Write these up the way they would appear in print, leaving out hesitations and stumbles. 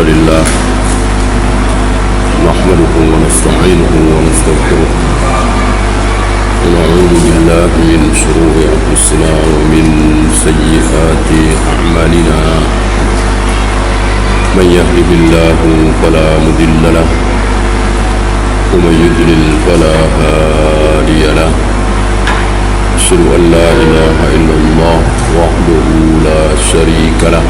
لله نحمده ونستعينه ونستغفره ونعوذ بالله من شرور أنفسنا ومن سيئات أعمالنا من يهده الله فلا مضل له ومن يضلل فلا هادي له أشهد أن لا إله إلا الله وحده لا شريك له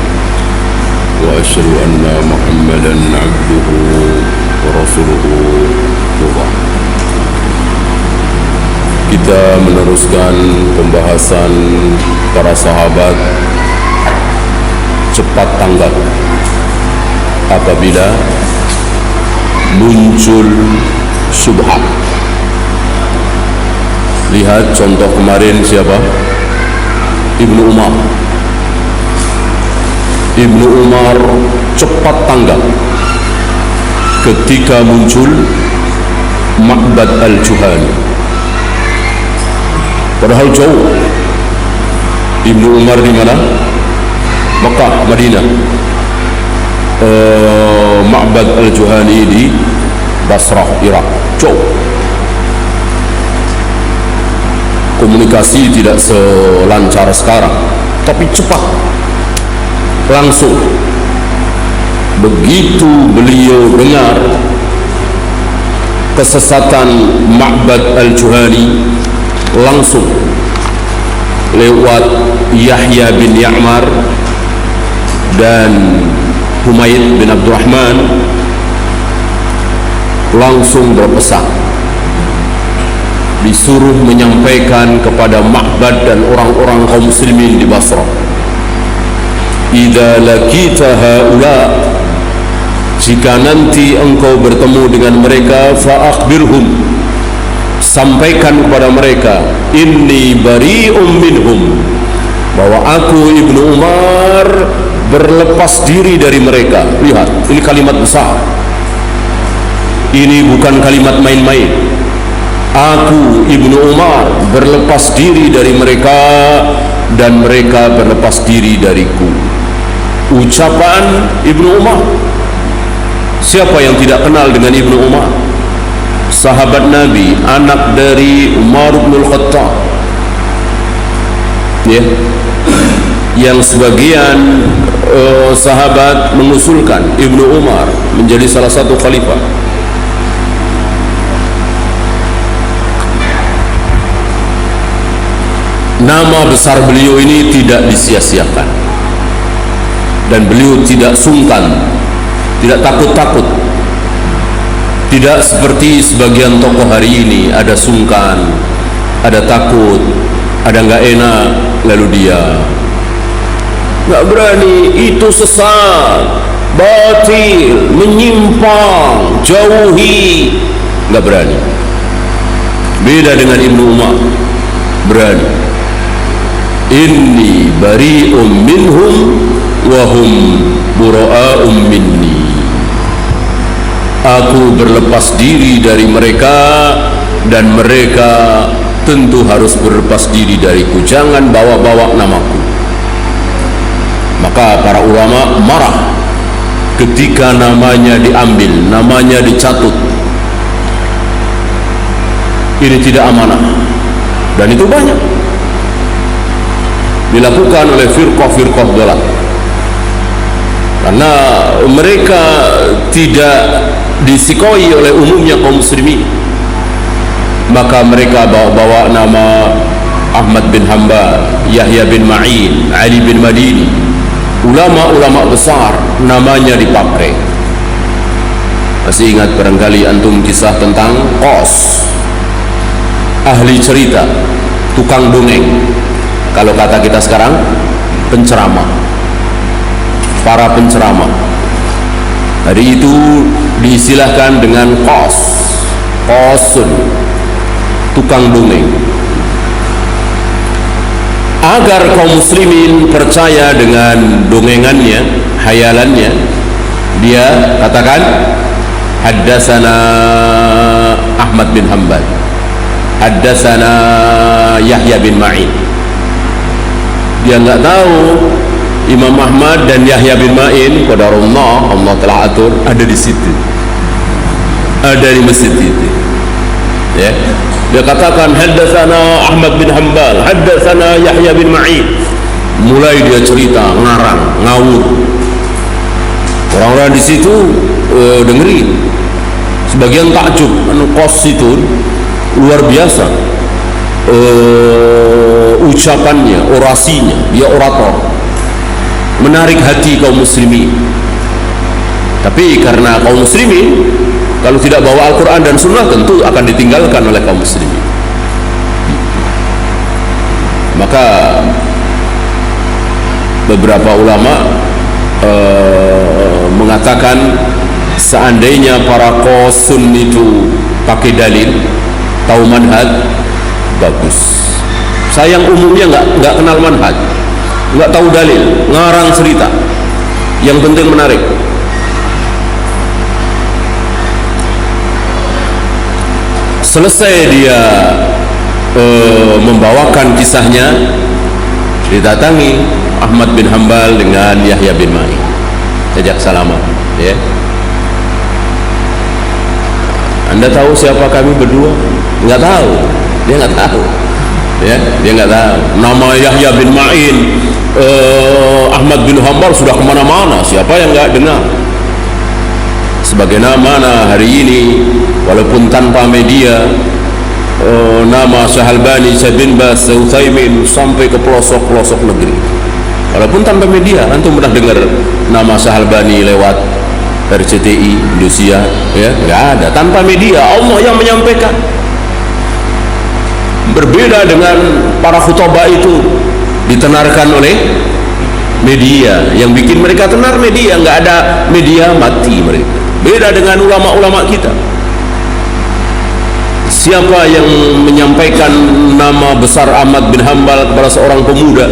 وأشهد أن محمدا عبده ورسوله. Kita meneruskan pembahasan para sahabat cepat tanggap apabila muncul syubhat. Lihat contoh kemarin siapa? Ibnu Umar. Ibnu Umar cepat tanggap ketika muncul Ma'bad al-Juhani. Padahal jauh. Ibnu Umar di mana? Mekah, Madinah. Ma'bad al-Juhani di Basrah, Irak. Jauh. Komunikasi tidak selancar sekarang, tapi cepat, langsung. Begitu beliau dengar kesesatan Ma'bad al-Juhani, langsung lewat Yahya bin Ya'mar dan Humaid bin Abdurrahman langsung berpesan, disuruh menyampaikan kepada Ma'bad dan orang-orang kaum muslimin di Basrah, idza laqita haula, jika nanti engkau bertemu dengan mereka, fa akhbirhum, sampaikan kepada mereka, inni bari'um minhum, bahwa aku Ibnu Umar berlepas diri dari mereka. Lihat, ini kalimat besar, ini bukan kalimat main-main. Aku Ibnu Umar berlepas diri dari mereka dan mereka berlepas diri dariku. Ucapan Ibnu Umar. Siapa yang tidak kenal dengan Ibnu Umar? Sahabat Nabi, anak dari Umar bin Khattab, ya, yang sebagian sahabat mengusulkan Ibnu Umar menjadi salah satu khalifah. Nama besar beliau ini tidak disia-siakan, dan beliau tidak sungkan, tidak takut-takut. Tidak seperti sebagian tokoh hari ini, ada sungkan, ada takut, ada nggak enak, lalu dia nggak berani, itu sesat, batil, menyimpang, jauhi, nggak berani. Beda dengan Ibnu Umar, berani. Inni bari'um minhum wa hum bura'um minni. Aku berlepas diri dari mereka dan mereka tentu harus berlepas diri dariku. Jangan bawa-bawa namaku. Maka para ulama marah ketika namanya diambil, namanya dicatut. Ini tidak amanah, dan itu banyak dilakukan oleh firqah-firqah dhalal, karena mereka tidak disikoi oleh umumnya kaum muslimin. Maka mereka bawa-bawa nama Ahmad bin Hanbal, Yahya bin Ma'in, Ali bin Madini, ulama-ulama besar, namanya dipakai. Masih ingat barangkali antum kisah tentang Qos, ahli cerita, tukang dongeng, kalau kata kita sekarang penceramah, para penceramah. Hari itu diistilahkan dengan Qosun, tukang dongeng. Agar kaum muslimin percaya dengan dongengannya, hayalannya, dia katakan, haddatsana Ahmad bin Hanbal, haddatsana Yahya bin Ma'in. Dia nggak tahu Imam Ahmad dan Yahya bin Ma'in, qadarullah, Allah telah atur, ada di situ, ada di masjid itu. Ya, dia katakan haddatsana Ahmad bin Hanbal, haddatsana Yahya bin Ma'in. Mulai dia cerita ngarang, ngawur. Orang-orang di situ dengerin. Sebagian takjub, kos itu luar biasa. Ucapannya, orasinya, dia orator, menarik hati kaum muslimin. Tapi karena kaum muslimin kalau tidak bawa Al-Quran dan Sunnah tentu akan ditinggalkan oleh kaum muslimin. Maka beberapa ulama mengatakan seandainya para qasun itu pakai dalil, tahu manhaj, bagus. Sayang umumnya nggak kenal manhaj, nggak tahu dalil, ngarang cerita. Yang penting menarik. Selesai dia membawakan kisahnya, didatangi Ahmad bin Hanbal dengan Yahya bin Ma'in, ajak salaman. Ya, Anda tahu siapa kami berdua? Nggak tahu, dia nggak tahu. Ya, dia nggak tahu. Nama Yahya bin Ma'in, Ahmad bin Hanbal sudah kemana-mana. Siapa yang nggak dengar? Sebagaimana hari ini, walaupun tanpa media, nama Syahalbani, Syekh bin Baz, Utsaimin sampai ke pelosok-pelosok negeri. Walaupun tanpa media, antum pernah dengar nama Syahalbani lewat RCTI Indonesia? Ya, nggak ada. Tanpa media, Allah yang menyampaikan. Berbeda dengan para khutbah itu ditenarkan oleh media. Yang bikin mereka tenar media, nggak ada media mati mereka. Beda dengan ulama-ulama kita. Siapa yang menyampaikan nama besar Ahmad bin Hanbal kepada seorang pemuda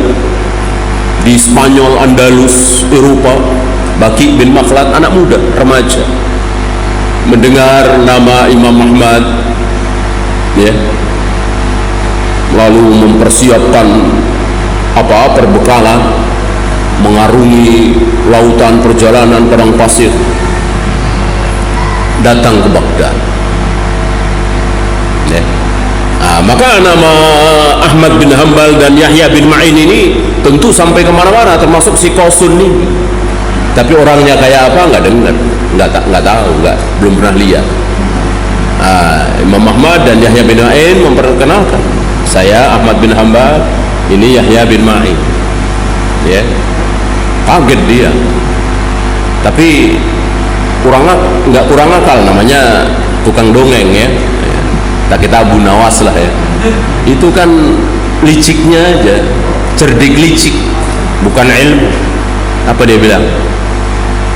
di Spanyol, Andalus, Eropa, Baqi bin Makhlad, anak muda, remaja, mendengar nama Imam Ahmad, ya, lalu mempersiapkan perbekalan, mengarungi lautan perjalanan padang pasir, datang ke Baghdad. Ya. Maka nama Ahmad bin Hanbal dan Yahya bin Ma'in ini tentu sampai kemana-mana, termasuk si Qasun ini. Tapi orangnya kayak apa nggak dengar, nggak tahu, belum pernah lihat. Imam Ahmad dan Yahya bin Ma'in memperkenalkan, saya Ahmad bin Hanbal, ini Yahya bin Ma'in. Ya, kaget dia. Tapi nggak kurang akal, namanya tukang dongeng ya. Kita Abu Nawas lah ya. Itu kan liciknya aja, cerdik licik, bukan ilmu. Apa dia bilang?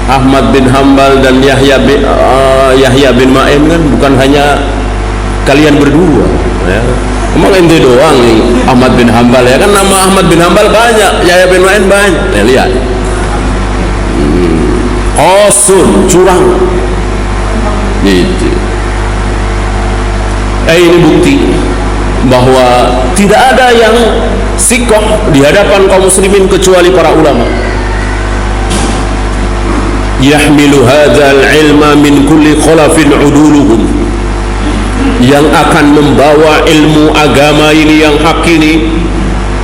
Ahmad bin Hanbal dan Yahya bin Ma'in kan bukan hanya kalian berdua ya. Emang ente doang nih Ahmad bin Hanbal ya kan, nama Ahmad bin Hanbal banyak, Yahya bin Ma'in banyak. Ya, lihat. Qasun, curang. Gitu. Ini bukti bahwa tidak ada yang sikoh di hadapan kaum muslimin kecuali para ulama. Yahmilu hadzal ilma min kulli khalafin uduluhum, yang akan membawa ilmu agama ini yang hak ini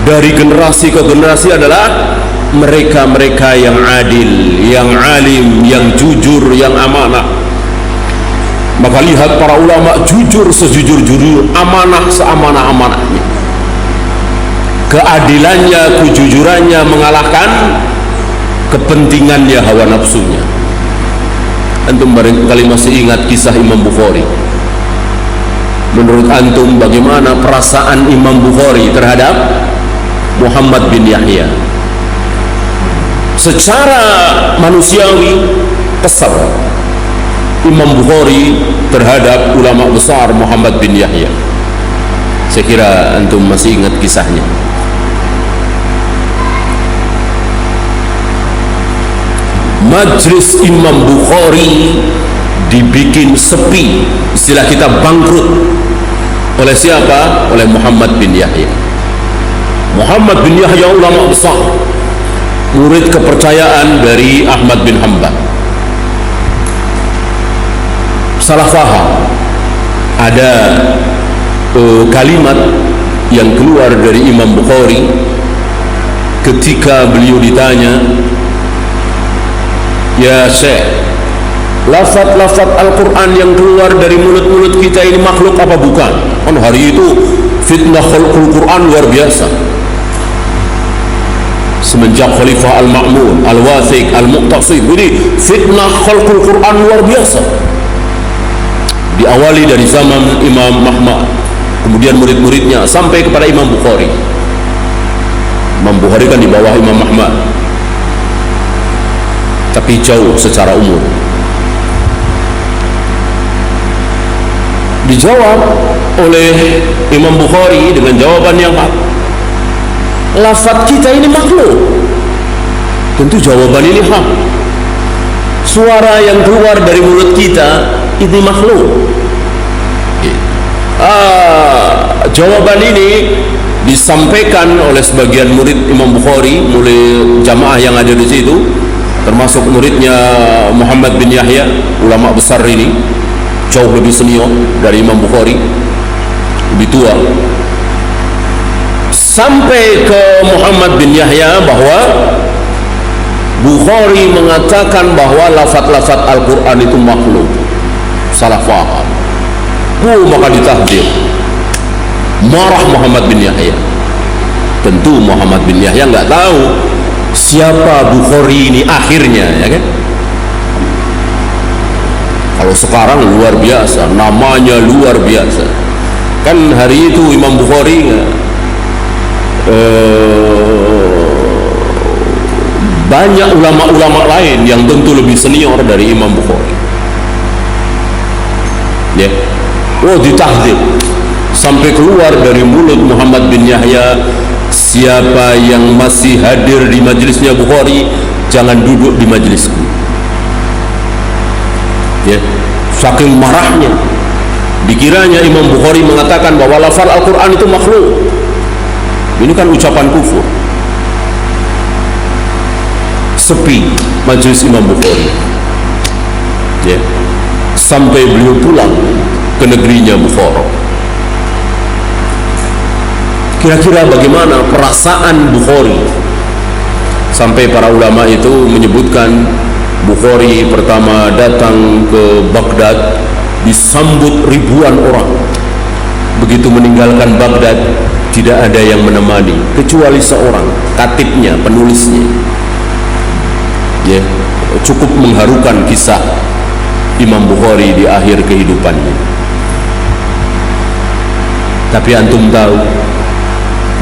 dari generasi ke generasi adalah mereka-mereka yang adil, yang alim, yang jujur, yang amanah. Maka lihat para ulama jujur sejujur-jujur, amanah seamanah-amanahnya. Keadilannya, kejujurannya mengalahkan kepentingannya, hawa nafsunya. Antum barangkali masih ingat kisah Imam Bukhari. Menurut antum bagaimana perasaan Imam Bukhari terhadap Muhammad bin Yahya? Secara manusiawi kesal Imam Bukhari terhadap ulama besar Muhammad bin Yahya. Saya kira antum masih ingat kisahnya. Majlis Imam Bukhari dibikin sepi, istilah kita bangkrut. Oleh siapa? Oleh Muhammad bin Yahya. Muhammad bin Yahya ulama besar, murid kepercayaan dari Ahmad bin Hanbal. Salah faham, ada kalimat yang keluar dari Imam Bukhari ketika beliau ditanya, "Ya Syekh, lafaz-lafaz Al-Quran yang keluar dari mulut-mulut kita ini makhluk apa bukan?" Kan hari itu fitnah khalqul Quran luar biasa. Semenjak Khalifah Al-Ma'mun, Al-Wathiq, Al-Muqtasid, ini fitnah khalqul Quran luar biasa. Diawali dari zaman Imam Ahmad, kemudian murid-muridnya sampai kepada Imam Bukhari. Imam Bukhari kan di bawah Imam Ahmad, tapi jauh secara umur. Dijawab oleh Imam Bukhari dengan jawaban yang hak. Lafaz kita ini makhluk. Tentu jawaban ini hak. Suara yang keluar dari mulut kita ini makhluk. Jawaban ini disampaikan oleh sebagian murid Imam Bukhari, mulai jamaah yang ada di situ, termasuk muridnya Muhammad bin Yahya, ulama besar ini, jauh lebih senior dari Imam Bukhari, lebih tua, sampai ke Muhammad bin Yahya bahwa Bukhari mengatakan bahwa lafaz-lafaz Al-Quran itu makhluk. Salah faham. Maka ditahdir. Marah Muhammad bin Yahya. Tentu Muhammad bin Yahya nggak tahu siapa Bukhari ini akhirnya, ya kan? Kalau sekarang luar biasa, namanya luar biasa. Kan hari itu Imam Bukhari banyak ulama-ulama lain yang tentu lebih senior dari Imam Bukhari. Ya, ditahdir sampai keluar dari mulut Muhammad bin Yahya, siapa yang masih hadir di majelisnya Bukhari jangan duduk di majelisku. Ya, saking marahnya, dikiranya Imam Bukhari mengatakan bahwa lafaz Al-Quran itu makhluk. Ini kan ucapan kufur. Sepi majelis Imam Bukhari, ya, sampai beliau pulang ke negerinya Bukhara. Kira-kira bagaimana perasaan Bukhari? Sampai para ulama itu menyebutkan Bukhari pertama datang ke Baghdad disambut ribuan orang. Begitu meninggalkan Baghdad, tidak ada yang menemani kecuali seorang, katibnya, penulisnya. Ya, cukup mengharukan kisah Imam Bukhari di akhir kehidupannya. Tapi antum tahu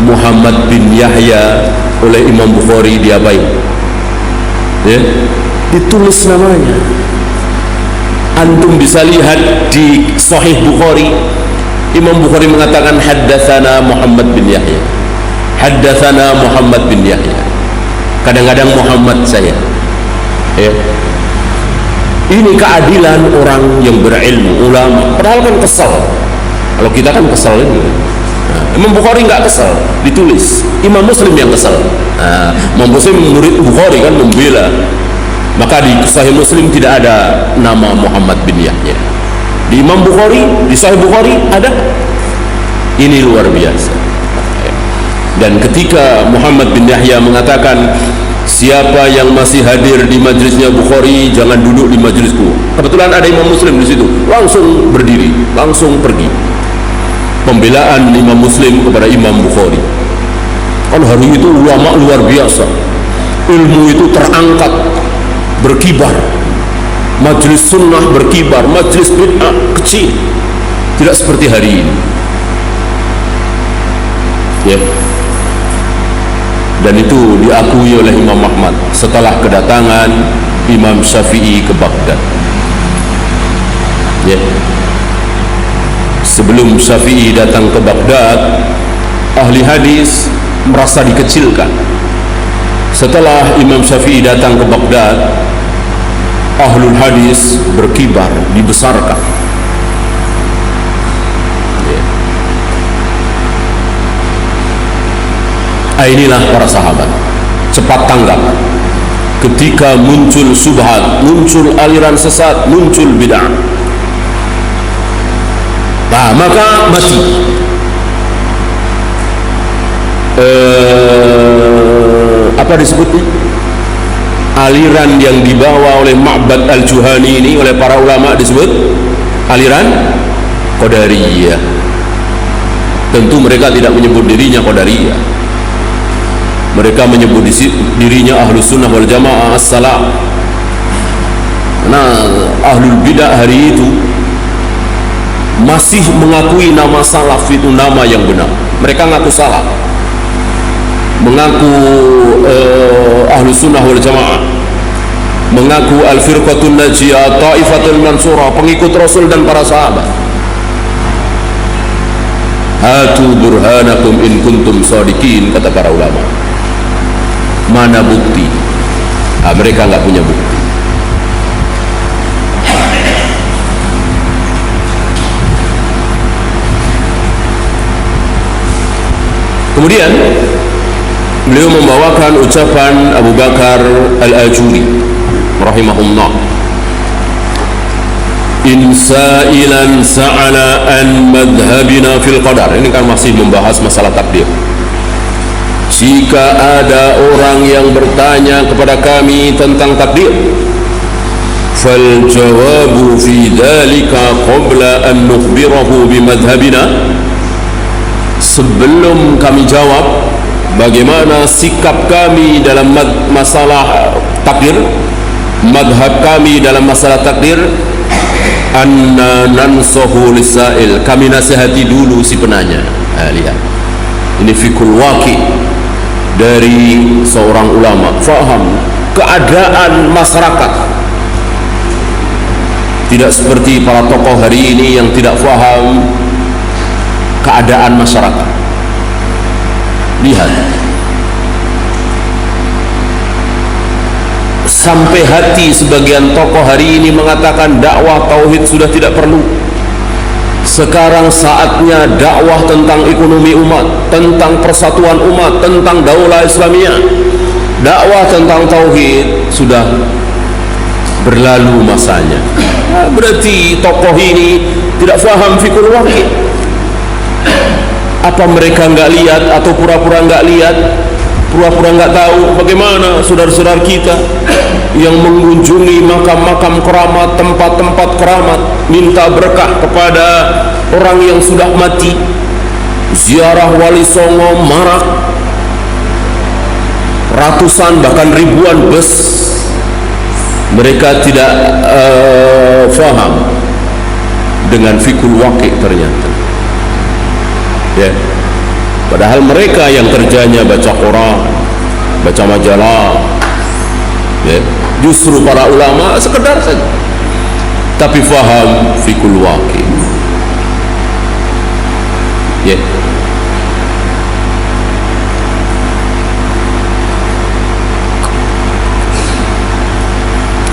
Muhammad bin Yahya oleh Imam Bukhari diapain? Ya, ditulis namanya. Antum bisa lihat di Sahih Bukhari, Imam Bukhari mengatakan haddatsana Muhammad bin Yahya, haddatsana Muhammad bin Yahya. Kadang-kadang Muhammad saya. Ya. Ini keadilan orang yang berilmu, ulama. Padahal kan kesal. Kalau kita kan kesal ini. Imam Bukhari nggak kesal, ditulis. Imam Muslim yang kesal. Imam Muslim murid Bukhari kan membela. Maka di Sahih Muslim tidak ada nama Muhammad bin Yahya. Di Imam Bukhari, di Sahih Bukhari ada. Ini luar biasa. Dan ketika Muhammad bin Yahya mengatakan, siapa yang masih hadir di majelisnya Bukhari jangan duduk di majelisku. Kebetulan ada Imam Muslim di situ, langsung berdiri, langsung pergi. Pembelaan Imam Muslim kepada Imam Bukhari. Kan hari itu ulama luar biasa, ilmu itu terangkat, berkibar. Majelis sunnah berkibar, majelis bid'ah kecil. Tidak seperti hari ini. Ya. Dan itu diakui oleh Imam Ahmad setelah kedatangan Imam Syafi'i ke Baghdad. Ya. Sebelum Syafi'i datang ke Baghdad, ahli hadis merasa dikecilkan. Setelah Imam Syafi'i datang ke Baghdad, ahlul hadis berkibar, dibesarkan. Ya. Inilah para sahabat. cepat tanggap ketika muncul subhat, muncul aliran sesat, muncul bid'ah. Nah, maka mati. Apa disebutnya? Aliran yang dibawa oleh Ma'bad al-Juhani ini oleh para ulama disebut aliran Qadariyah. Tentu mereka tidak menyebut dirinya Qadariyah. Mereka menyebut dirinya Ahlus Sunnah wal Jamaah as-Salam. Nah, Ahlul Bidah hari itu masih mengakui nama salaf itu nama yang benar. Mereka ngaku salaf, mengaku Ahlus Sunnah wal Jamaah, mengaku Al-Firqatun Najiyah, Ta'ifatul Mansurah, pengikut Rasul dan para sahabat. Hatu burhanakum in kuntum shadiqin, kata para ulama. Mana bukti? Mereka nggak punya bukti. Kemudian beliau membawakan ucapan Abu Bakar Al-Ajuri rahimahullah, in sa'ilan sa'ala an madhabina fil qadar. Ini kan masih membahas masalah takdir. Jika ada orang yang bertanya kepada kami tentang takdir, fal jawabu fi dhalika qabla an nukhbirahu bi madhabina. Sebelum kami jawab bagaimana sikap kami dalam masalah takdir, madhab kami dalam masalah takdir, anna nansahu lisail, kami nasihati dulu si penanya. Lihat, ini fikul waqi dari seorang ulama, faham keadaan masyarakat. Tidak seperti para tokoh hari ini yang tidak faham keadaan masyarakat. Lihat, sampai hati sebagian tokoh hari ini mengatakan dakwah tauhid sudah tidak perlu. Sekarang saatnya dakwah tentang ekonomi umat, tentang persatuan umat, tentang daulah Islamiyah. Dakwah tentang tauhid sudah berlalu masanya. Berarti tokoh ini tidak faham fikul waqi. Apa mereka nggak lihat atau pura-pura nggak lihat, pura-pura nggak tahu bagaimana saudara-saudara kita yang mengunjungi makam-makam keramat, tempat-tempat keramat, minta berkah kepada orang yang sudah mati, ziarah Wali Songo marak, ratusan bahkan ribuan bus. Mereka tidak faham dengan fikul waqi ternyata. Ya. Padahal mereka yang kerjanya baca Quran, baca majalah, ya. Justru para ulama sekedar saja, tapi faham fikul waqi. Ya.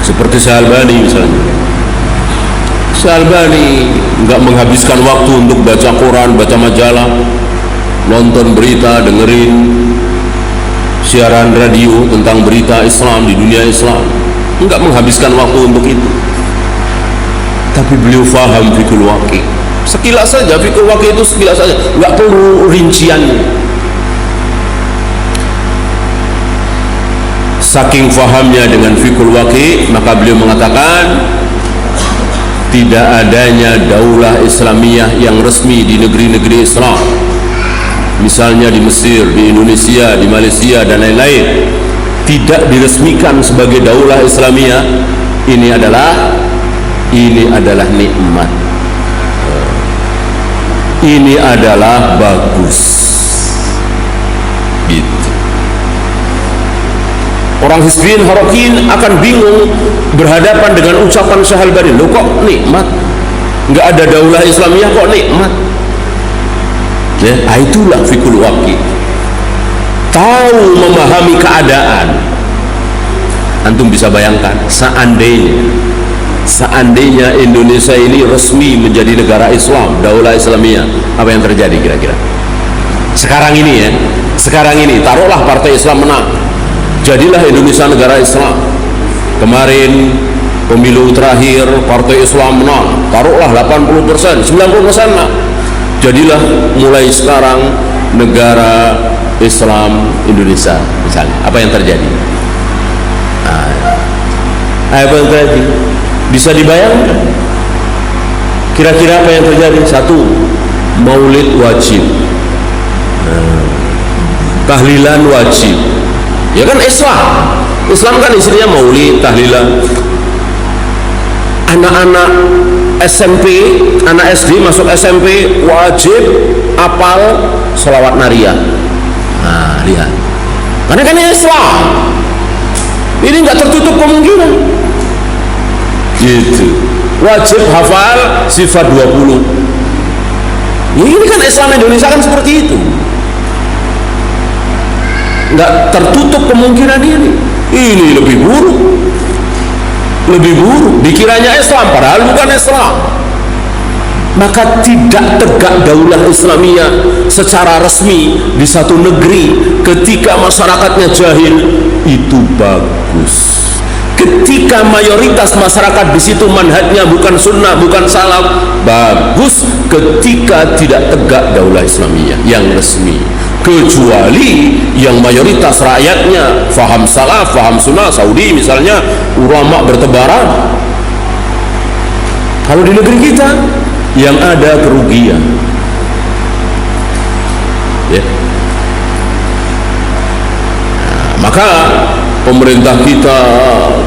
Seperti Syalbani misalnya. Syalbani nggak menghabiskan waktu untuk baca Quran, baca majalah, nonton berita, dengerin siaran radio tentang berita Islam di dunia Islam. Nggak menghabiskan waktu untuk itu. Tapi beliau faham fikul waqi. Sekilas saja fikul waqi itu sekilas saja, nggak perlu rinciannya. Saking fahamnya dengan fikul waqi, maka beliau mengatakan tidak adanya daulah Islamiyah yang resmi di negeri-negeri Islam, misalnya di Mesir, di Indonesia, di Malaysia dan lain-lain, tidak diresmikan sebagai daulah Islamiyah. Ini adalah nikmat, ini adalah bagus. Gitu. Orang Hizbiyin Harakin akan bingung berhadapan dengan ucapan Syalbani. Loh, kok nikmat? Nggak ada daulah Islamiyah kok nikmat? Ya, itulah fikul waqi. Tahu memahami keadaan. Antum bisa bayangkan, seandainya Indonesia ini resmi menjadi negara Islam, daulah Islamiyah, apa yang terjadi kira-kira? Sekarang ini taruhlah partai Islam menang, Jadilah Indonesia negara Islam. Kemarin pemilu terakhir Partai Islam menang, taruhlah 80%, 90% lah. Jadilah mulai sekarang negara Islam Indonesia misalnya. Apa yang terjadi? Apa yang terjadi? Bisa dibayangkan? Kira-kira apa yang terjadi? Satu, maulid wajib, tahlilan wajib. Ya kan Islam kan isinya maulid, tahlilan. Anak-anak SMP, anak SD masuk SMP wajib apal sholawat nariyah. Nah, lihat. Karena kan Islam. Ini nggak tertutup kemungkinan. Gitu. Wajib hafal sifat 20. Ini kan Islam Indonesia kan seperti itu. Nggak tertutup kemungkinan ini. Ini lebih buruk. Dikiranya Islam padahal bukan Islam. Maka tidak tegak daulah Islamiyah secara resmi di satu negeri ketika masyarakatnya jahil, itu bagus. Ketika mayoritas masyarakat di situ manhajnya bukan sunnah, bukan salaf, bagus. Ketika tidak tegak daulah Islamiyah yang resmi, kecuali yang mayoritas rakyatnya faham salaf, faham sunnah. Saudi misalnya, ulama bertebaran. Kalau di negeri kita yang ada kerugian, ya. Maka pemerintah kita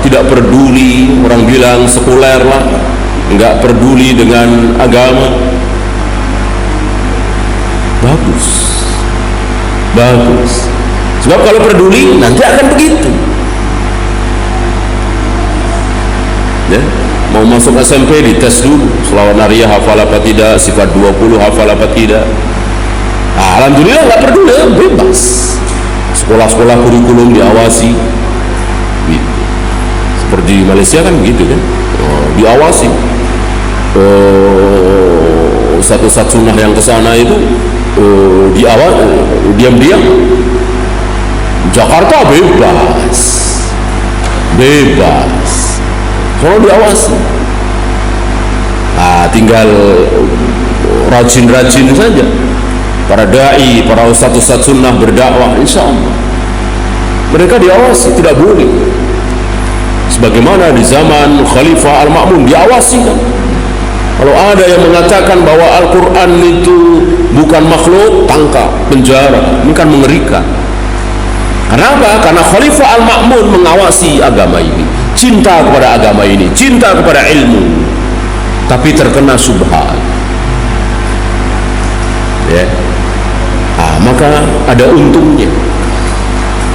tidak peduli, orang bilang sekuler lah, nggak peduli dengan agama. Bagus. Sebab kalau peduli nanti akan begitu. Ya, mau masuk SMP dites dulu, sholawat nariyah hafal apa tidak, sifat 20 hafal apa tidak. Nah, alhamdulillah nggak peduli, bebas. Sekolah-sekolah kurikulum diawasi. Gitu. Seperti di Malaysia kan begitu kan, diawasi. Satu-satu sunnah yang kesana itu diam-diam. Jakarta bebas, kalau diawasi. Nah, tinggal rajin-rajin saja para dai, para ustaz-ustaz sunnah berdakwah, insya Allah mereka diawasi, tidak boleh sebagaimana di zaman Khalifah Al-Ma'mun diawasi kan. Kalau ada yang mengatakan bahwa Al-Quran itu bukan makhluk, tangkap, penjara. Ini kan mengerikan. Kenapa? Karena Khalifah Al-Ma'mun mengawasi agama ini, cinta kepada agama ini, cinta kepada ilmu, tapi terkena syubhat, ya. Maka ada untungnya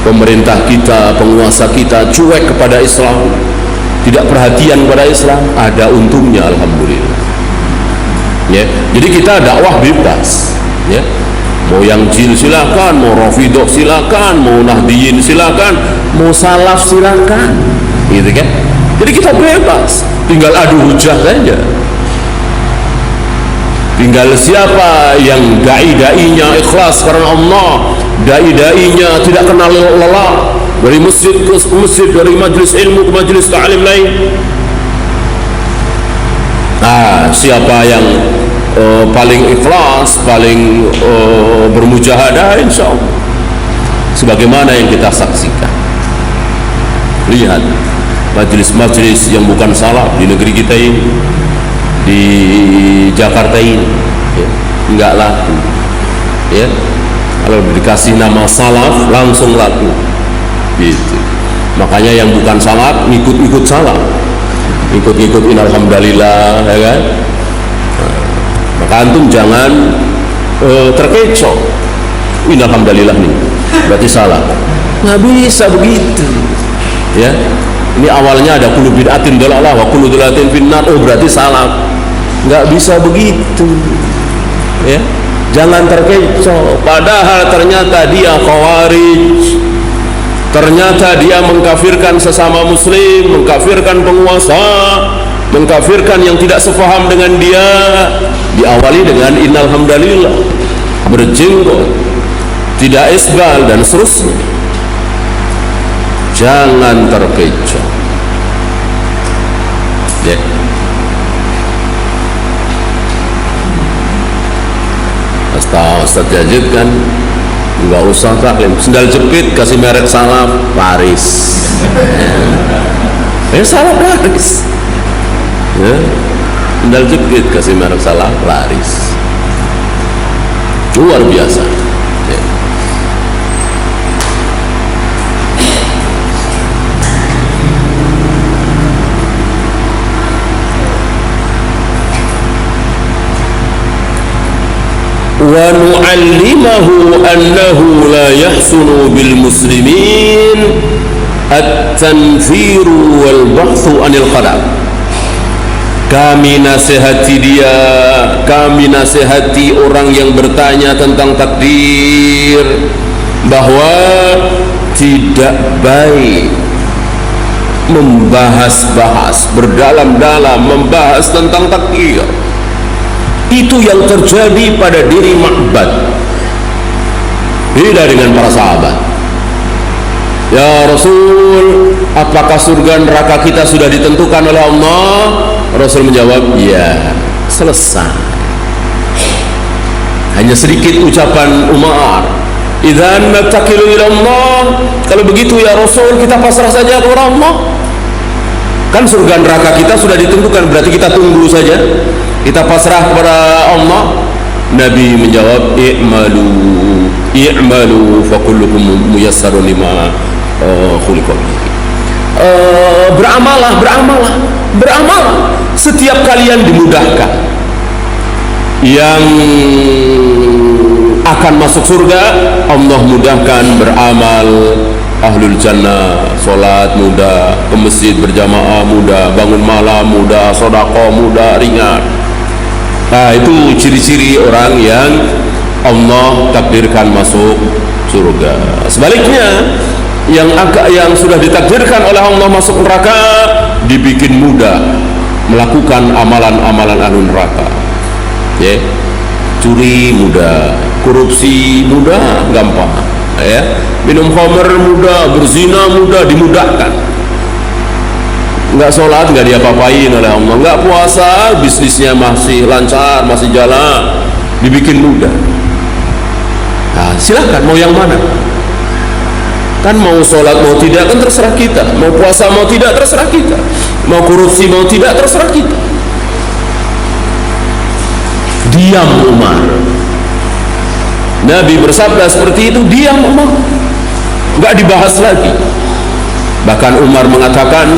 pemerintah kita, penguasa kita cuek kepada Islam, tidak perhatian kepada Islam, ada untungnya, alhamdulillah. Ya, jadi kita dakwah bebas, ya. Mau yang jil silakan, mau Rafidah silakan, mau Nahdiyin silakan, mau salaf silakan, gitu kan. Jadi kita bebas, tinggal adu hujah saja. Tinggal siapa yang dai-dainya ikhlas karena Allah, dai-dainya tidak kenal lelah, dari masjid ke masjid, dari majlis ilmu ke majlis ta'lim lain. Siapa yang paling ikhlas, paling bermujahadah, insya Allah sebagaimana yang kita saksikan. Lihat majlis-majlis yang bukan salaf di negeri kita ini, di Jakarta ini, ya, enggak laku, ya. Kalau dikasih nama salaf langsung laku, gitu. Makanya yang bukan salaf ngikut-ngikut salaf, ikut-ikutin alhamdulillah, ya kan. Maka antum jangan terkecoh. Ini alhamdulillah nih, berarti salah. Nggak bisa begitu, ya. Ini awalnya ada kullu bid'atin dalalah wa kullu dalalatin finnar, berarti salah. Nggak bisa begitu, ya. Jangan terkecoh. Padahal ternyata dia khawarij, ternyata dia mengkafirkan sesama muslim, mengkafirkan penguasa, mengkafirkan yang tidak sefaham dengan dia. Diawali dengan innal hamdalillah, berjenggot, tidak isbal, dan seterusnya. jangan terkecoh. Ya. Ustaz Yazid kan nggak usah taklim, sendal jepit kasih merek salaf laris. Salaf laris. Ya. Sendal jepit kasih merek salaf laris. Luar biasa. Ya. Wa nu'allimahu annahu la yahsunu bil muslimin at-tanfiru wal bahthu anil qadar. Kami nasihati dia, kami nasihati orang yang bertanya tentang takdir, bahwa tidak baik membahas-bahas, berdalam-dalam membahas tentang takdir. Itu yang terjadi pada diri Ma'bad. Beda dengan para sahabat. Ya Rasul, apakah surga neraka kita sudah ditentukan oleh Allah? Rasul menjawab, ya, selesai. Hanya sedikit ucapan Umar, idzan nattakilu ila Allah. Kalau begitu ya Rasul, kita pasrah saja kepada Allah. Kan surga neraka kita sudah ditentukan, berarti kita tunggu saja, kita pasrah kepada Allah. Nabi menjawab, i'malu fa kullukum muyassarun lima khuliqa bihi. Beramalah, setiap kalian dimudahkan. Yang akan masuk surga Allah mudahkan beramal. Ahlul jannah, sholat mudah, ke masjid berjamaah mudah, bangun malam mudah, sedekah mudah, ringan. Nah, itu ciri-ciri orang yang Allah takdirkan masuk surga. Sebaliknya, yang sudah ditakdirkan oleh Allah masuk neraka dibikin mudah melakukan amalan-amalan ahli neraka. Ya, curi mudah, korupsi mudah, gampang. Ya, minum khamr mudah, berzina mudah, dimudahkan. Nggak sholat nggak diapa-apain oleh Allah, nggak puasa bisnisnya masih lancar, masih jalan, dibikin mudah. Nah, silahkan mau yang mana? Kan mau sholat mau tidak kan terserah kita, mau puasa mau tidak terserah kita, mau korupsi mau tidak terserah kita. Diam Umar. Nabi bersabda seperti itu, diam Umar, nggak dibahas lagi. Bahkan Umar mengatakan,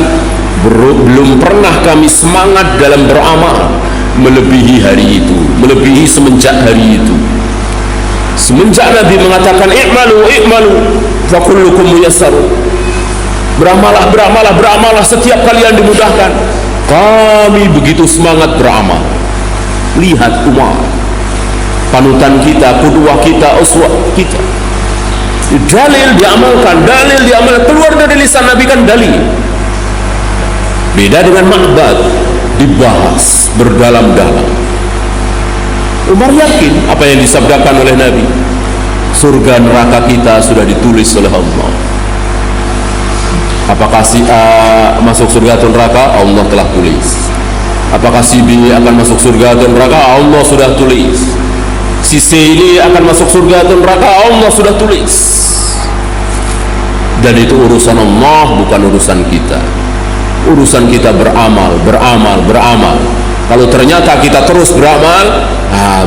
belum pernah kami semangat dalam beramal melebihi hari itu, melebihi semenjak hari itu. Semenjak Nabi mengatakan i'malu fa kullukum muyassarun, beramalah, setiap kalian dimudahkan, kami begitu semangat beramal. Lihat Umar, panutan kita, qudwah kita, uswah kita. Dalil diamalkan, keluar dari lisan Nabi kan dalil. Beda dengan Ma'bad, dibahas berdalam-dalam. Umar yakin apa yang disabdakan oleh Nabi, surga neraka kita sudah ditulis oleh Allah. Apakah si A masuk surga atau neraka? Allah telah tulis. Apakah si B akan masuk surga atau neraka? Allah sudah tulis. Si C ini akan masuk surga atau neraka? Allah sudah tulis. Dan itu urusan Allah, bukan urusan kita. Urusan kita beramal. Kalau ternyata kita terus beramal,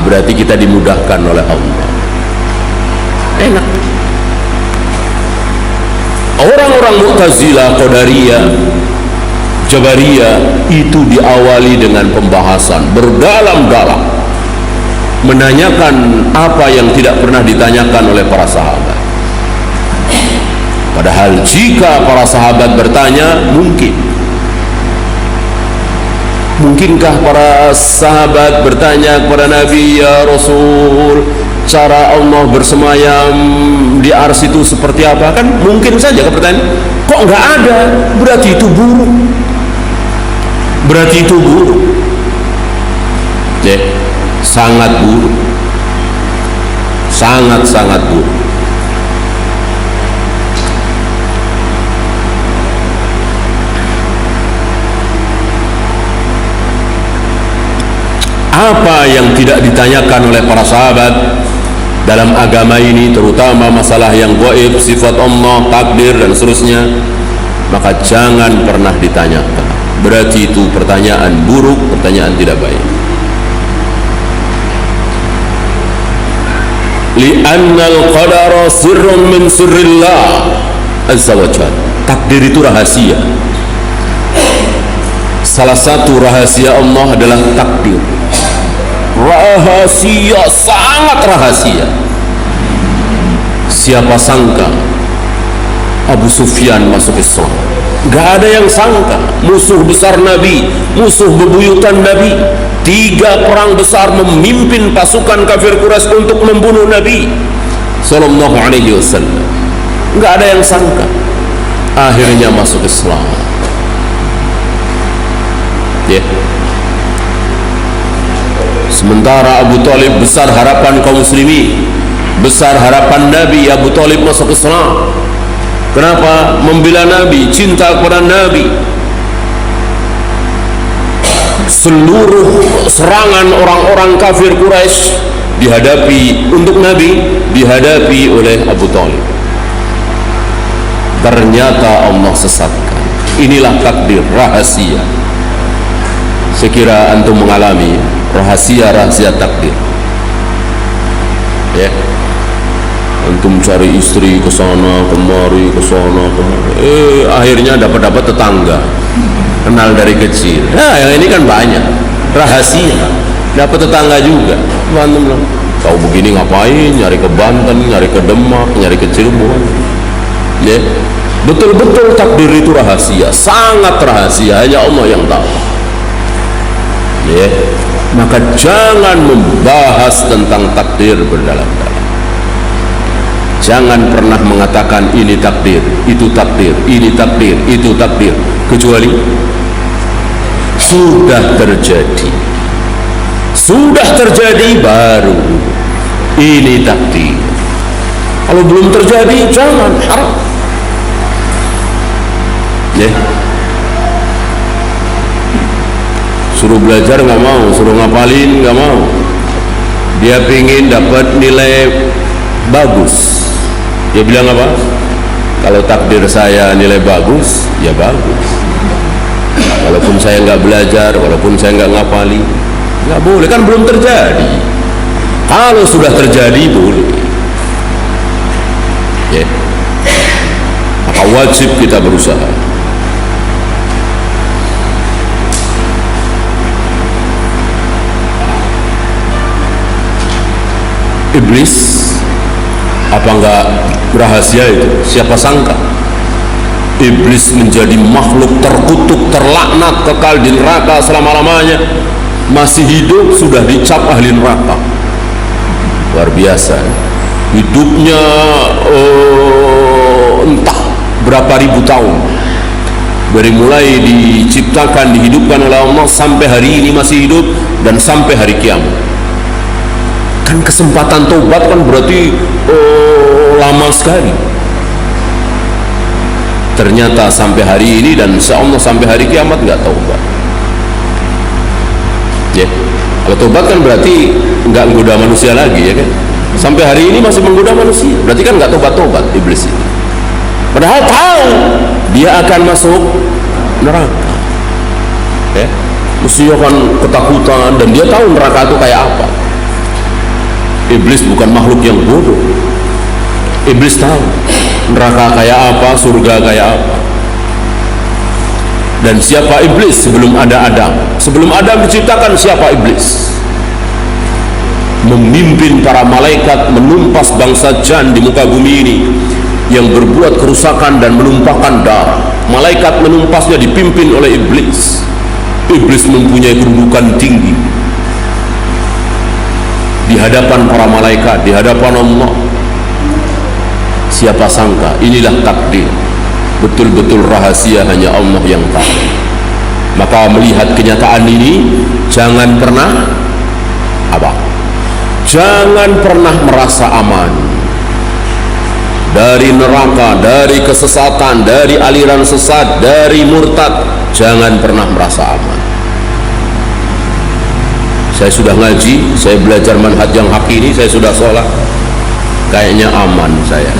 berarti kita dimudahkan oleh Allah. Enak. Orang-orang Mu'tazilah, Qadariyah, Jabariyah itu diawali dengan pembahasan berdalam-dalam, menanyakan apa yang tidak pernah ditanyakan oleh para sahabat. Padahal jika para sahabat bertanya, mungkinkah para sahabat bertanya kepada Nabi, ya Rasul, cara Allah bersemayam di arsy itu seperti apa? Kan mungkin saja pertanyaan. Kok nggak ada? Berarti itu buruk. Sangat buruk. Sangat buruk. Apa yang tidak ditanyakan oleh para sahabat dalam agama ini, terutama masalah yang gaib, sifat Allah, takdir dan seterusnya, maka jangan pernah ditanyakan. Berarti itu pertanyaan buruk, pertanyaan tidak baik. Li'annal qadara sirrun min sirrillah azza wa jalla. Takdir itu rahasia. Salah satu rahasia Allah adalah takdir. Rahasia, sangat rahasia. Siapa sangka Abu Sufyan masuk Islam? Gak ada yang sangka. Musuh besar Nabi, musuh bebuyutan Nabi, 3 perang besar, memimpin pasukan kafir Quraisy untuk membunuh Nabi sallallahu alaihi wasallam. Gak ada yang sangka. Akhirnya masuk Islam. Ya. Sementara Abu Talib, besar harapan kaum muslimin, besar harapan Nabi, Abu Talib masuk Islam. Kenapa? Membela Nabi, cinta kepada Nabi. Seluruh serangan orang-orang kafir Quraisy dihadapi untuk Nabi, dihadapi oleh Abu Talib. Ternyata Allah sesatkan. Inilah takdir, rahasia. Sekira antum mengalami rahasia-rahasia takdir, ya, antum cari istri ke sana kemari, ke sana kemari, akhirnya dapat tetangga, kenal dari kecil. Nah, yang ini kan banyak rahasia, dapat tetangga juga. Antum bilang, kau begini ngapain? Nyari ke Banten, nyari ke Demak, nyari ke Cirebon. Ya, betul-betul takdir itu rahasia, sangat rahasia, hanya Allah yang tahu. Ya, maka jangan membahas tentang takdir berdalam-dalam. Jangan pernah mengatakan ini takdir, itu takdir, ini takdir, itu takdir, kecuali sudah terjadi. Sudah terjadi baru ini takdir. Kalau belum terjadi jangan, haram. Ya. Suruh belajar nggak mau, suruh ngapalin nggak mau. Dia pingin dapat nilai bagus. Dia bilang apa? Kalau takdir saya nilai bagus, ya bagus. Walaupun saya nggak belajar, walaupun saya nggak ngapalin, nggak boleh, kan belum terjadi. Kalau sudah terjadi boleh. Ya. Maka wajib kita berusaha. Iblis, apa enggak rahasia itu? Siapa sangka Iblis menjadi makhluk terkutuk, terlaknat, kekal di neraka selama-lamanya, masih hidup sudah dicap ahli neraka. Luar biasa. Hidupnya entah berapa ribu tahun, dari mulai diciptakan, dihidupkan oleh Allah sampai hari ini masih hidup dan sampai hari kiamat. Kan kesempatan tobat kan berarti lama sekali. Ternyata sampai hari ini dan insyaallah sampai hari kiamat nggak tobat. Ya, kalau tobat kan berarti nggak menggoda manusia lagi, ya kan? Sampai hari ini masih menggoda manusia, berarti kan nggak tobat-tobat iblis itu. Padahal tahu dia akan masuk neraka. Ya, mesti akan ketakutan dan dia tahu neraka itu kayak apa. Iblis bukan makhluk yang bodoh. Iblis tahu neraka kayak apa, surga kayak apa. Dan siapa iblis sebelum ada Adam? Sebelum Adam diciptakan, siapa iblis? Memimpin para malaikat menumpas bangsa jan di muka bumi ini yang berbuat kerusakan dan menumpahkan darah. Malaikat menumpasnya dipimpin oleh iblis. Iblis mempunyai kedudukan tinggi di hadapan para malaikat, di hadapan Allah. Siapa sangka inilah takdir, betul-betul rahasia, hanya Allah yang tahu. Maka melihat kenyataan ini, jangan pernah apa? Jangan pernah merasa aman dari neraka, dari kesesatan, dari aliran sesat, dari murtad. Jangan pernah merasa aman. Saya sudah ngaji, saya belajar manhaj yang hak ini, saya sudah sholat, kayaknya aman saya.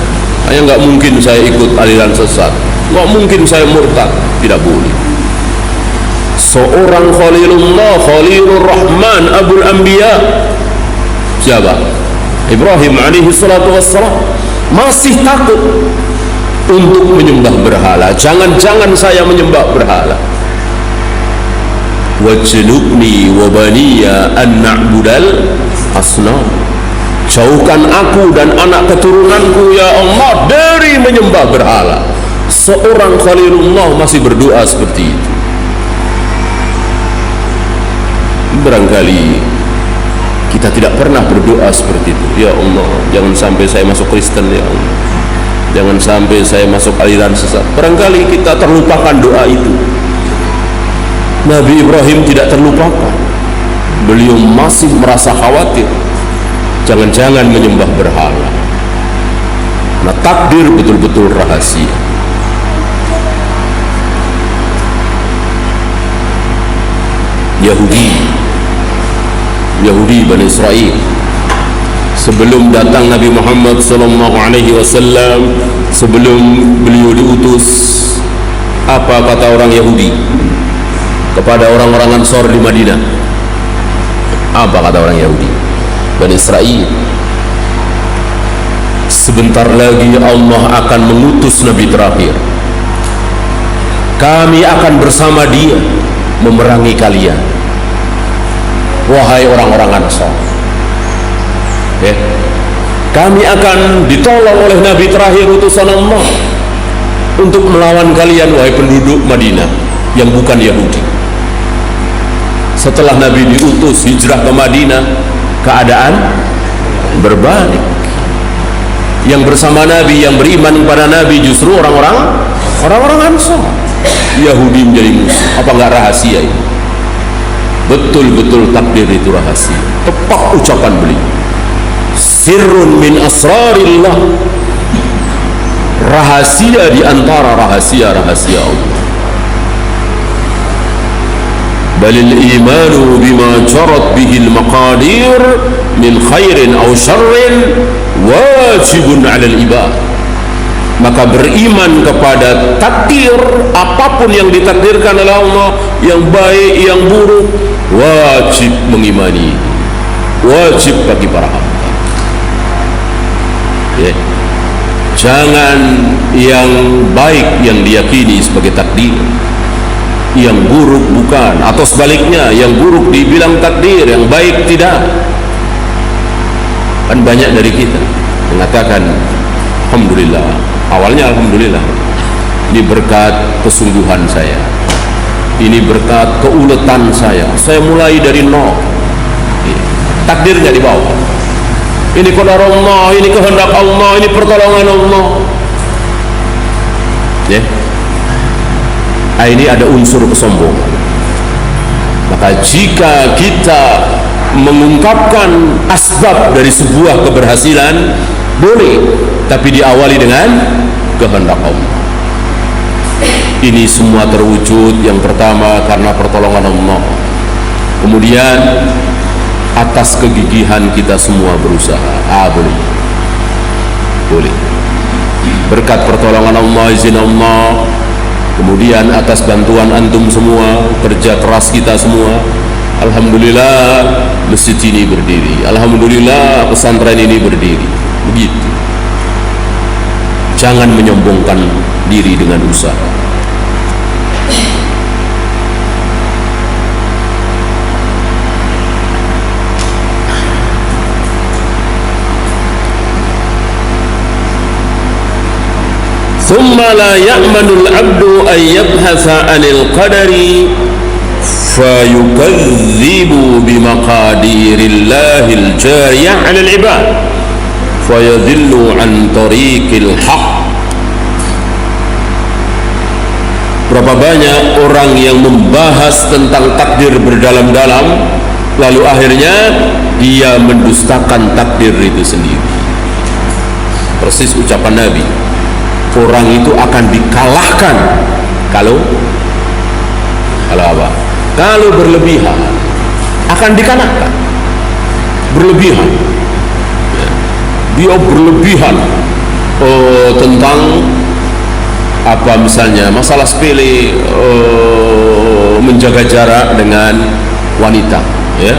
Kayaknya nggak mungkin saya ikut aliran sesat, nggak mungkin saya murtad. Tidak boleh. Seorang Khalilullah, Khalilur Rahman, Abul Anbiya, siapa? Ibrahim alaihi salatu wassalam, masih takut untuk menyembah berhala. Jangan-jangan saya menyembah berhala. Wajnubni wa baniya an na'budal asnam. Jauhkan aku dan anak keturunanku ya Allah dari menyembah berhala. Seorang Khalilullah masih berdoa seperti itu. Barangkali kita tidak pernah berdoa seperti itu. Ya Allah, jangan sampai saya masuk Kristen ya Allah. Jangan sampai saya masuk aliran sesat. Barangkali kita terlupakan doa itu. Nabi Ibrahim tidak terlupakan. Beliau masih merasa khawatir, jangan-jangan menyembah berhala. Nah, takdir betul-betul rahasia. Yahudi Bani Israel, sebelum datang Nabi Muhammad SAW, sebelum beliau diutus, apa kata orang Yahudi kepada orang-orang Ansor di Madinah? Apa kata orang Yahudi Bani Israel? Sebentar lagi Allah akan mengutus Nabi terakhir, kami akan bersama dia memerangi kalian, wahai orang-orang Ansor. Kami akan ditolong oleh Nabi terakhir utusan Allah untuk melawan kalian, wahai penduduk Madinah yang bukan Yahudi. Setelah Nabi diutus hijrah ke Madinah, keadaan berbalik. Yang bersama Nabi, yang beriman kepada Nabi justru orang-orang Ansor. Yahudi menjadi musuh. Apa enggak rahasia ini? Betul-betul takdir itu rahasia. Tepat ucapan beliau, sirrun min asrarillah, rahasia di antara rahasia-rahasia Allah. Balil imanu bima jarat bihil maqadir min khairin aw syarrin wajibun 'alal ibad. Maka beriman kepada takdir, apapun yang ditakdirkan oleh Allah, yang baik, yang buruk, wajib mengimani, wajib bagi para hamba. Jangan yang baik yang diyakini sebagai takdir, yang buruk bukan, atau sebaliknya, yang buruk dibilang takdir, yang baik tidak. Kan banyak dari kita mengatakan alhamdulillah, awalnya alhamdulillah, ini berkat kesungguhan saya, ini berkat keuletan saya mulai dari nol. Takdirnya di bawah. Ini qadar Allah, ini kehendak Allah, ini pertolongan Allah. Ini ada unsur kesombongan. Maka jika kita mengungkapkan asbab dari sebuah keberhasilan, boleh, tapi diawali dengan kehendak Allah. Ini semua terwujud yang pertama karena pertolongan Allah, kemudian atas kegigihan kita semua berusaha. Boleh berkat pertolongan Allah, izin Allah, kemudian atas bantuan antum semua, kerja keras kita semua, alhamdulillah masjid ini berdiri, alhamdulillah pesantren ini berdiri. Begitu. Jangan menyombongkan diri dengan usaha. ثم لا يأمن العبد أن يبحث عن القدر فيكذب بمقادير الله الجارية على العباد فيضل عن طريق الحق. Berapa banyak orang yang membahas tentang takdir berdalam-dalam, lalu akhirnya dia mendustakan takdir itu sendiri. Persis ucapan Nabi, orang itu akan dikalahkan kalau apa? Kalau berlebihan. akan dikalahkan. Berlebihan, dia berlebihan tentang apa, misalnya masalah sepele, menjaga jarak dengan wanita, ya,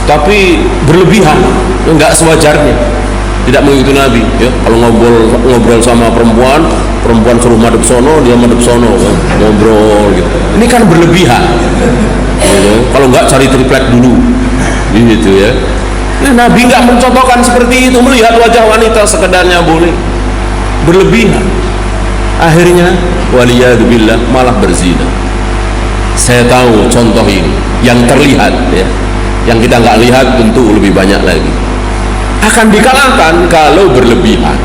tapi berlebihan, enggak sewajarnya, tidak mengikuti Nabi, ya. Kalau ngobrol sama perempuan suruh madep sono, dia madep sono, kan? Ngobrol gitu. Ini kan berlebihan, gitu. Kalau enggak cari triplek dulu, gitu ya. Nah, Nabi enggak mencontohkan seperti itu. Melihat wajah wanita sekedarnya boleh, berlebihan. Akhirnya waliyadzubillah malah berzina. Saya tahu contoh ini yang terlihat, ya. Yang kita nggak lihat tentu lebih banyak lagi. Akan dikalahkan kalau berlebihan.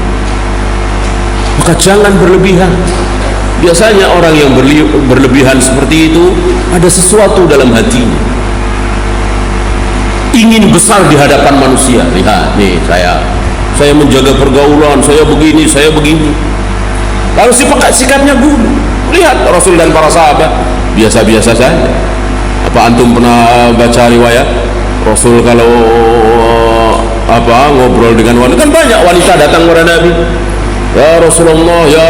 Maka jangan berlebihan. Biasanya orang yang berlebihan seperti itu ada sesuatu dalam hatinya, ingin besar di hadapan manusia. Lihat nih, saya menjaga pergaulan, saya begini, saya begini. Lalu sikapnya gundu. Lihat Rasul dan para sahabat biasa-biasa saja. Apa antum pernah baca riwayat Rasul kalau ngobrol dengan wanita? Kan banyak wanita datang kepada Nabi, ya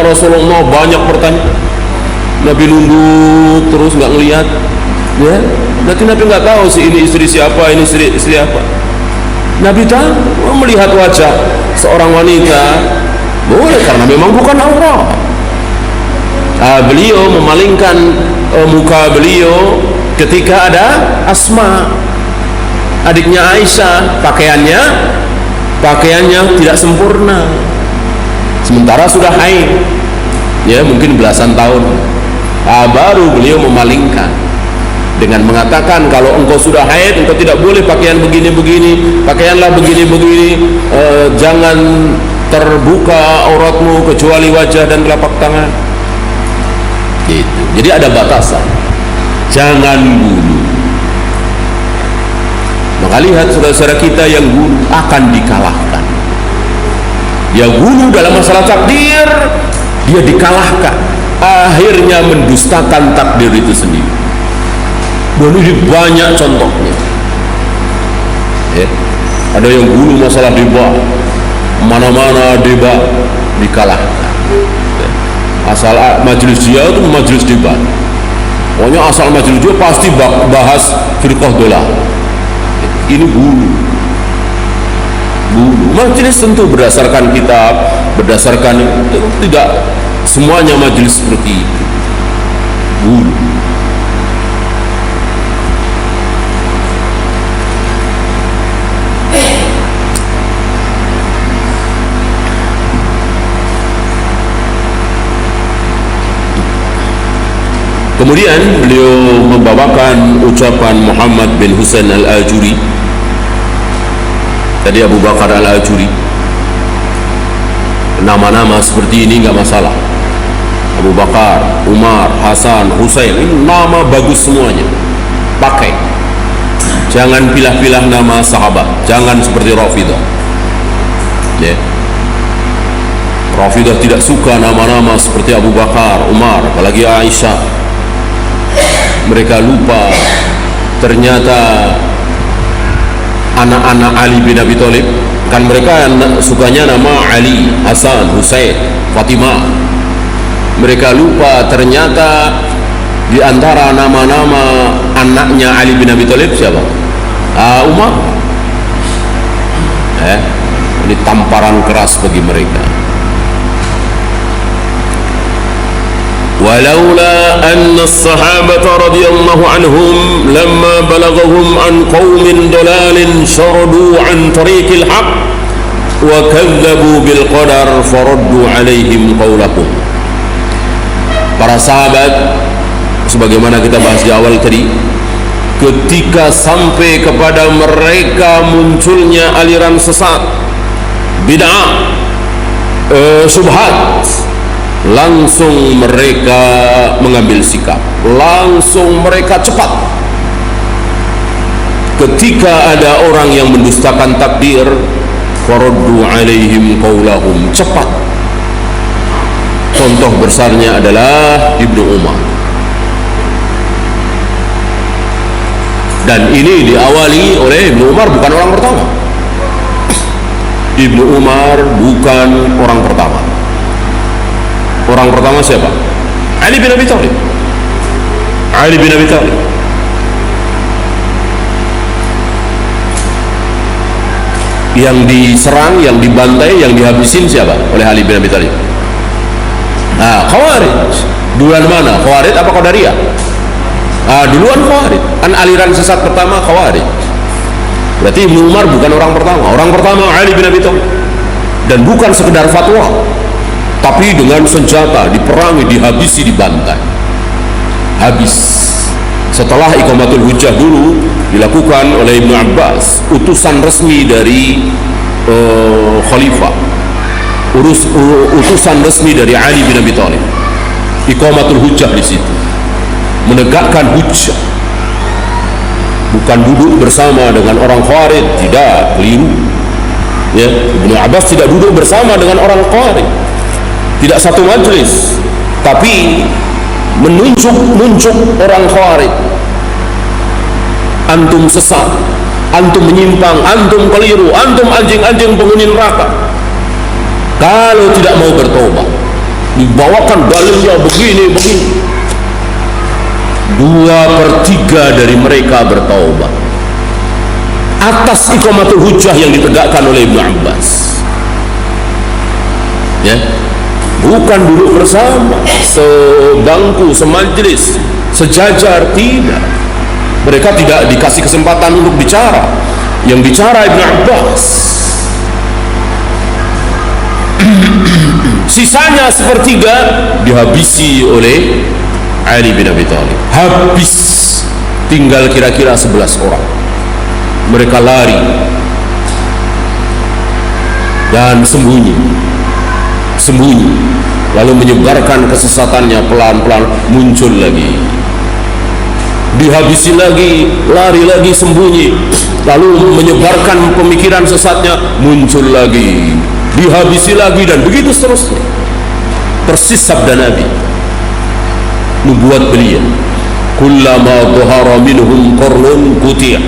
Rasulullah, banyak bertanya. Nabi nunduk terus, nggak ngelihat, ya. Berarti Nabi nggak tahu ini istri siapa, ini istri apa. Nabi tahu, melihat wajah seorang wanita boleh, karena memang bukan aurat. Beliau memalingkan muka beliau ketika ada Asma, adiknya Aisyah, pakaiannya tidak sempurna, sementara sudah haid, ya, mungkin belasan tahun. Baru beliau memalingkan dengan mengatakan, kalau engkau sudah haid, engkau tidak boleh pakaian begini-begini, pakaianlah begini-begini, jangan terbuka auratmu kecuali wajah dan telapak tangan, gitu. Jadi ada batasan, jangan bunuh. Maka lihat saudara-saudara kita yang bunuh akan dikalahkan. Dia bunuh dalam masalah takdir, dia dikalahkan, akhirnya mendustakan takdir itu sendiri. Dan ini banyak contohnya, ya. Ada yang bunuh masalah debat, mana-mana debat dikalahkan, ya. Asal majelis dia itu majelis debat, pokoknya asal majelis dia pasti bahas firqah dolah. Ini bunuh. Majelis tentu berdasarkan kitab, berdasarkan, tidak semuanya majelis seperti itu. Bunuh. Kemudian beliau membawakan ucapan Muhammad bin Husain al-Ajuri. Tadi Abu Bakar al-Ajuri, nama-nama seperti ini nggak masalah. Abu Bakar, Umar, Hasan, Husain, ini nama bagus semuanya, pakai. Jangan pilah-pilah nama sahabat, jangan seperti Rafidah, ya. Rafidah tidak suka nama-nama seperti Abu Bakar, Umar, apalagi Aisyah. Mereka lupa ternyata anak-anak Ali bin Abi Thalib, kan mereka sukanya nama Ali, Hasan, Husain, Fatimah. Mereka lupa ternyata di antara nama-nama anaknya Ali bin Abi Thalib siapa? Umar. Ini tamparan keras bagi mereka. ولولا أن الصحابة رضي الله عنهم لما بلغهم عن قوم ضلال شردوا عن طريق الحق وكذبوا بالقدر فردوا عليهم قولهم. Para sahabat, sebagaimana kita bahas di awal tadi, ketika sampai kepada mereka munculnya aliran sesat, bid'ah, syubhat, langsung mereka mengambil sikap, langsung mereka cepat. Ketika ada orang yang mendustakan takdir, faraddu alaihim qaulahum, cepat. Contoh besarnya adalah Ibnu Umar. Dan ini diawali oleh Ibnu Umar, bukan orang pertama. Ibnu Umar bukan orang pertama. Orang pertama siapa? Ali bin Abi Thalib. Ali bin Abi Thalib. Yang diserang, yang dibantai, yang dihabisin siapa? Oleh Ali bin Abi Thalib. Nah, Khawarij. Duluan mana? Khawarij apa Qadariyah? Duluan Khawarij. Kan aliran sesat pertama Khawarij. Berarti Ibnu Umar bukan orang pertama. Orang pertama Ali bin Abi Thalib. Dan bukan sekedar fatwa, tapi dengan senjata, diperangi, dihabisi, dibantai. Habis. Setelah iqamatul hujjah dulu dilakukan oleh Ibnu Abbas, utusan resmi dari khalifah, utusan resmi dari Ali bin Abi Thalib. Iqamatul hujjah di situ, menegakkan hujjah, bukan duduk bersama dengan orang Khawarij, tidak, keliru. Ya, Ibnu Abbas tidak duduk bersama dengan orang Khawarij, tidak satu majelis, tapi menunjuk orang Khawarij. Antum sesat, antum menyimpang, antum keliru, antum anjing-anjing penghuni neraka. Kalau tidak mau bertobat, dibawakan dalilnya begini. 2/3 dari mereka bertaubat atas iqamatul hujjah yang ditegakkan oleh Ibnu Abbas. Ya, bukan duduk bersama, sebangku, semajlis, sejajar, tidak. Mereka tidak dikasih kesempatan untuk bicara. Yang bicara Ibnu Abbas. Sisanya 1/3 dihabisi oleh Ali bin Abi Thalib. Habis, tinggal kira-kira 11 orang. Mereka lari dan sembunyi, lalu menyebarkan kesesatannya, pelan-pelan muncul lagi, dihabisi lagi, lari lagi, sembunyi, lalu menyebarkan pemikiran sesatnya, muncul lagi, dihabisi lagi, dan begitu seterusnya. Persis sabda Nabi, nubuat beliau, kullama dhahara minhum qarnun quti'a,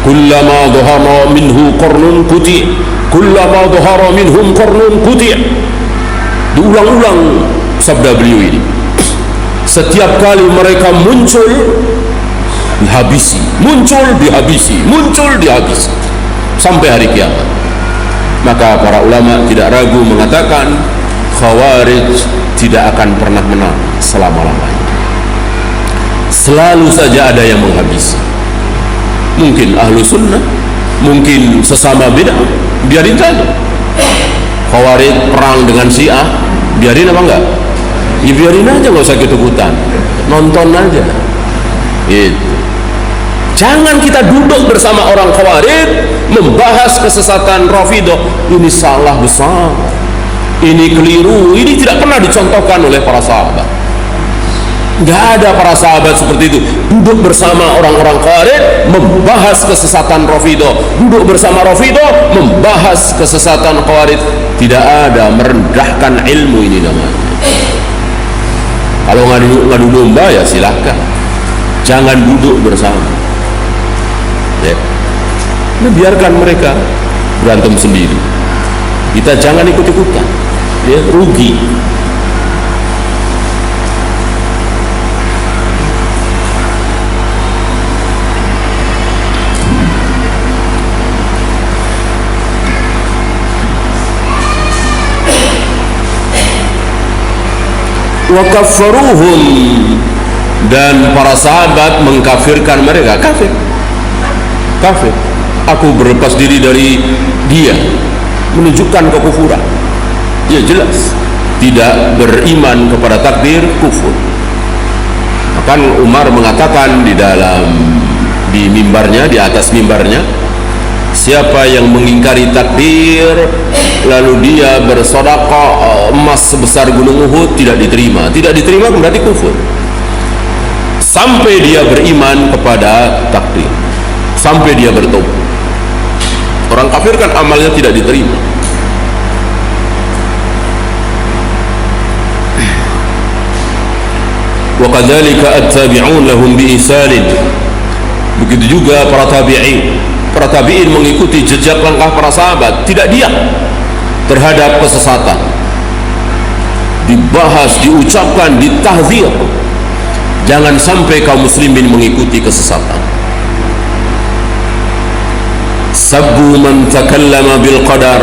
kullama dhahara minhu qarnun quti'a, kullama dhahara minhum qarnun quti'a. Diulang-ulang sabda beliau ini. Setiap kali mereka muncul, dihabisi, muncul, dihabisi, muncul, dihabisi, sampai hari kiamat. Maka para ulama tidak ragu mengatakan Khawarij tidak akan pernah menang selama-lamanya. Selalu saja ada yang menghabisi. Mungkin ahlu sunnah, mungkin sesama bid'ah, biarin saja. Khawarij perang dengan Syiah, biarin apa enggak? Ya biarin aja, nggak usah ikut-ikutan, nonton aja. Gitu. Jangan kita duduk bersama orang Khawarij membahas kesesatan Rafidhah. Ini salah besar, ini keliru, ini tidak pernah dicontohkan oleh para sahabat. Nggak ada para sahabat seperti itu duduk bersama orang-orang Khawarij membahas kesesatan Rafidhah, duduk bersama Rafidhah membahas kesesatan Khawarij. Tidak ada, merendahkan ilmu ini namanya. Kalau ngadu domba ya silahkan, jangan duduk bersama ya. Nah, biarkan mereka berantem sendiri, kita jangan ikut-ikutan ya, rugi. Wa kaffaruhum, dan para sahabat mengkafirkan mereka. Kafir. Aku berlepas diri dari dia, menunjukkan kekufuran. Ya jelas, tidak beriman kepada takdir, kufur. Bahkan Umar mengatakan di mimbarnya, di atas mimbarnya, siapa yang mengingkari takdir lalu dia bersedekah emas sebesar gunung Uhud, tidak diterima berarti kufur. Sampai dia beriman kepada takdir, sampai dia bertobat. Orang kafir kan amalnya tidak diterima. Wa kadzalika at-tabi'un lahum bi ihsanin, Begitu juga para tabi'in. Para tabi'in mengikuti jejak langkah para sahabat, tidak diam terhadap kesesatan. Dibahas, diucapkan, ditahdzir. Jangan sampai kaum muslimin mengikuti kesesatan. Sabbu man takallama bil qadar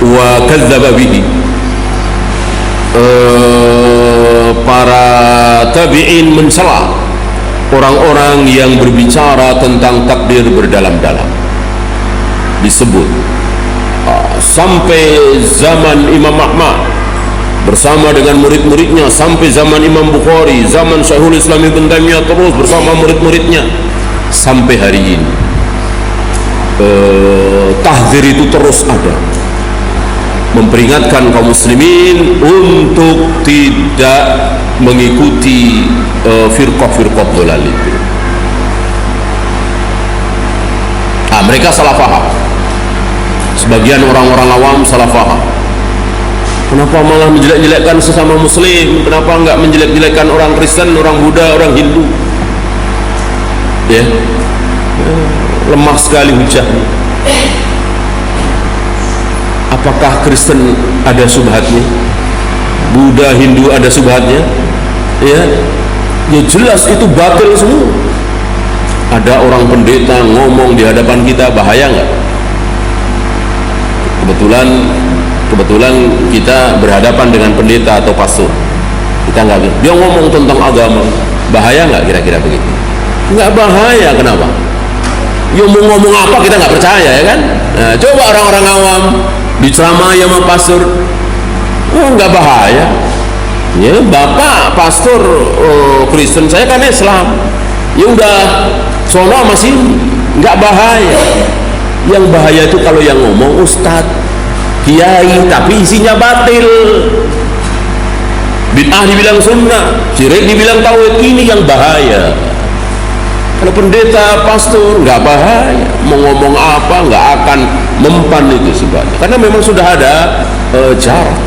wa kadzdzaba bihi. Para tabi'in mencela orang-orang yang berbicara tentang takdir berdalam-dalam. Disebut sampai zaman Imam Ahmad bersama dengan murid-muridnya, sampai zaman Imam Bukhari, zaman Syekhul Islam Ibn Taimiyah, terus bersama murid-muridnya sampai hari ini. Tahdzir itu terus ada, memperingatkan kaum muslimin untuk tidak mengikuti firqah-firqah dhalal itu. Mereka salah faham. Sebagian orang-orang awam salah faham. Kenapa malah menjelek-jelekkan sesama muslim? Kenapa enggak menjelek-jelekkan orang Kristen, orang Buddha, orang Hindu? Ya, lemah sekali hujahnya. Apakah Kristen ada subhatnya? Buddha, Hindu ada subhatnya? Ya jelas itu batil semua. Ada orang pendeta ngomong di hadapan kita, bahaya nggak? Kebetulan kita berhadapan dengan pendeta atau pastor. Kita nggak, dia ngomong tentang agama, bahaya nggak kira-kira begitu? Nggak bahaya. Kenapa? Ya mau ngomong apa kita nggak percaya, ya kan? Nah, coba orang-orang awam diceramai sama pastor, nggak bahaya. Ya bapak pastor Kristen, saya kan Islam. Ya udah, sono masih nggak bahaya. Yang bahaya itu kalau yang ngomong ustadz, kiai, tapi isinya batil. Bid'ah dibilang sunnah, syirik dibilang tauhid, ini yang bahaya. Kalau pendeta, pastor, nggak bahaya. Mau ngomong apa, nggak akan mempan itu sebabnya. Karena memang sudah ada jarak.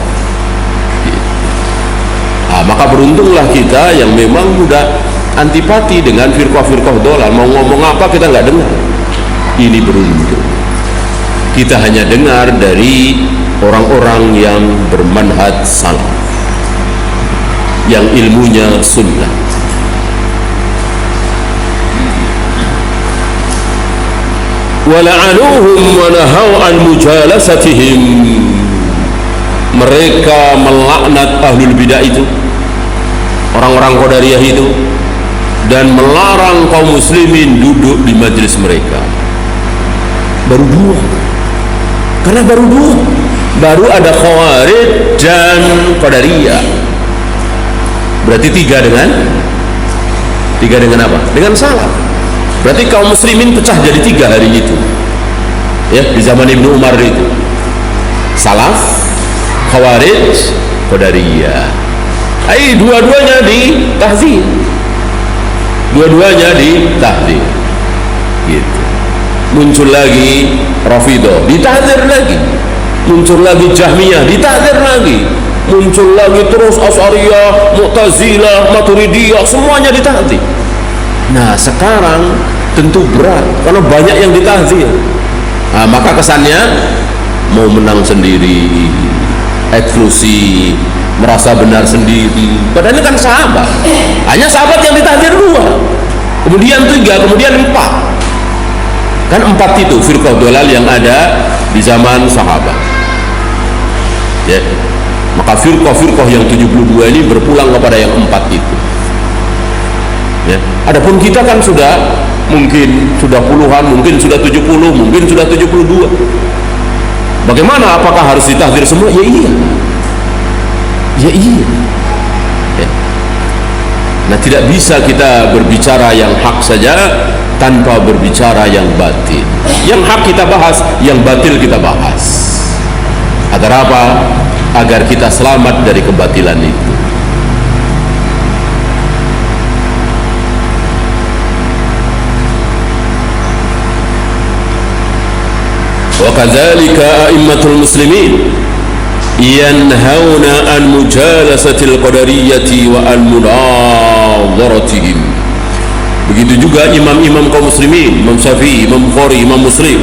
Maka beruntunglah kita yang memang mudah antipati dengan firqah-firqah dhalal. Mau ngomong apa kita nggak dengar. Ini beruntung. Kita hanya dengar dari orang-orang yang bermanhaj salaf, yang ilmunya sunnah. Wala'anuhum wa nahau an mujalasatihim. Mereka melaknat ahlul bidah itu, orang-orang Qadariyah itu, dan melarang kaum muslimin duduk di majelis mereka. Baru dua. Karena baru dua. Baru ada Khawarij dan Qadariyah. Berarti tiga dengan apa? Dengan salaf. Berarti kaum muslimin pecah jadi tiga hari itu. Ya, di zaman Ibnu Umar itu. Salaf, Khawarij, Qadariyah. Dua-duanya ditahdzir. Dua-duanya ditahdzir. Gitu. Muncul lagi Rafidhah, ditahdzir lagi. Muncul lagi Jahmiyah, ditahdzir lagi. Muncul lagi terus Asy'ariyah, Mu'tazilah, Maturidiyah, semuanya ditahdzir. Nah, sekarang tentu berat karena banyak yang ditahdzir. Maka kesannya mau menang sendiri, eksklusif, merasa benar sendiri. Padahal ini kan sahabat. Hanya sahabat yang ditahdzir dua, kemudian tiga, kemudian empat. Kan empat itu firqah dhalal yang ada di zaman sahabat. Ya. Maka firqah-firqah yang 72 ini berpulang kepada yang empat itu. Ya. Adapun kita kan sudah mungkin sudah puluhan, mungkin sudah 70, mungkin sudah 72. Bagaimana? Apakah harus ditahdzir semua? Ya iya. Ya iya. Ya. Nah, tidak bisa kita berbicara yang hak saja tanpa berbicara yang batil. Yang hak kita bahas, yang batil kita bahas. Agar apa? Agar kita selamat dari kebatilan itu. Wa kadzalika a'immatul muslimin yanhauna an mujalasatil qadariyyati wa an munadharatihim. Demikian pula para imam muslimin, yanhauna an mujalasatil qadariyyati wa an munadharatihim. Demikian pula para imam muslimin, yanhauna an mujalasatil qadariyyati wa an munadharatihim. Begitu juga imam-imam kaum muslimin, Imam Syafi'i, Imam Bukhari, Imam Muslim,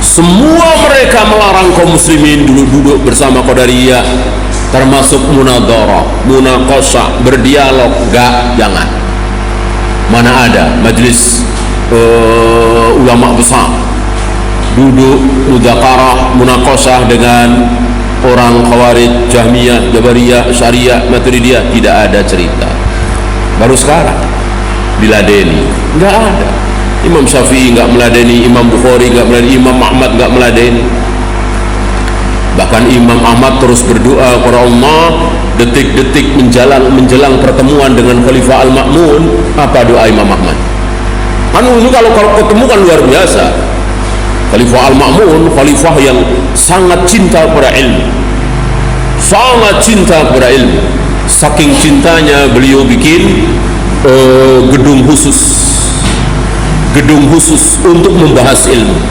semua mereka melarang kaum muslimin duduk-duduk bersama qadariyah, termasuk munadharah, munaqashah, berdialog, jangan. Mana ada majlis ulama besar duduk mudzakarah, munaqashah dengan orang Khawarij, Jahmiyah, Jabariyah, Syariah, Maturidiyah, tidak ada cerita. Baru sekarang diladeni, nggak ada. Imam Syafi'i nggak meladeni, Imam Bukhari nggak meladeni, Imam Ahmad nggak meladeni. Bahkan Imam Ahmad terus berdoa kepada Allah detik-detik menjelang pertemuan dengan Khalifah Al-Ma'mun. Apa doa Imam Ahmad? Itu kalau ketemu kan luar biasa. Khalifah Al-Ma'mun, khalifah yang sangat cinta kepada ilmu, sangat cinta kepada ilmu. Saking cintanya beliau bikin gedung khusus untuk membahas ilmu.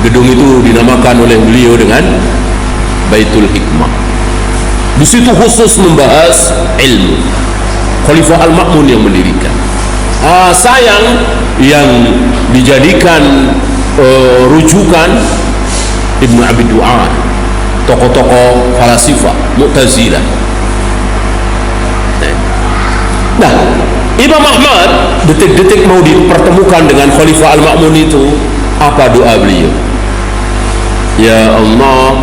Gedung itu dinamakan oleh beliau dengan Baitul Hikmah. Di situ khusus membahas ilmu. Khalifah Al-Ma'mun yang mendirikan. Sayang yang dijadikan rujukan Ibnu Abi Du'an, tokoh-tokoh falasifah Mu'tazilah. Nah, Imam Ahmad detik-detik mau dipertemukan dengan Khalifah Al-Ma'mun itu, apa doa beliau? Ya Allah,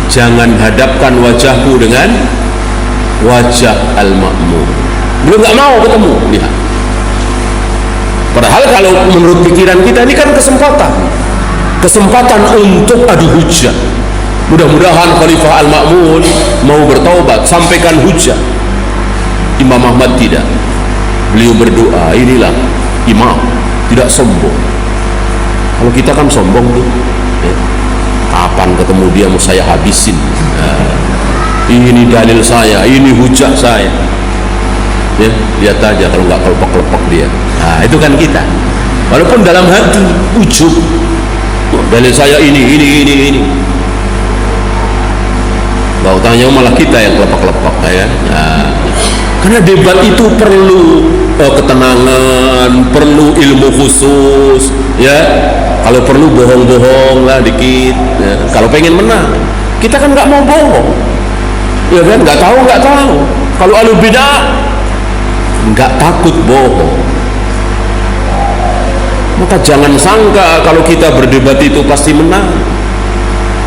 jangan hadapkan wajahku dengan wajah Al-Ma'mun. Beliau nggak mau ketemu, lihat. Padahal kalau menurut pikiran kita ini kan kesempatan untuk adu hujah. Mudah-mudahan Khalifah Al-Ma'mun mau bertaubat, sampaikan hujah. Imam Ahmad tidak. Beliau berdoa, inilah imam, tidak sombong. Kalau kita kan sombong tuh, kapan ketemu dia mau saya habisin. Ini dalil saya, ini hujah saya. Ya, lihat aja kalau nggak kelepek-kelepek dia. Nah, itu kan kita. Walaupun dalam hati ujub, dalil saya ini. Nggak tanya malah kita yang kelepek-kelepek, ya. Nah, karena debat itu perlu ketenangan, perlu ilmu khusus, ya. Kalau perlu bohong-bohong lah dikit. Ya. Kalau pengen menang, kita kan nggak mau bohong, ya kan? Nggak tahu. Kalau ahlul bidah nggak takut bohong. Maka jangan sangka kalau kita berdebat itu pasti menang,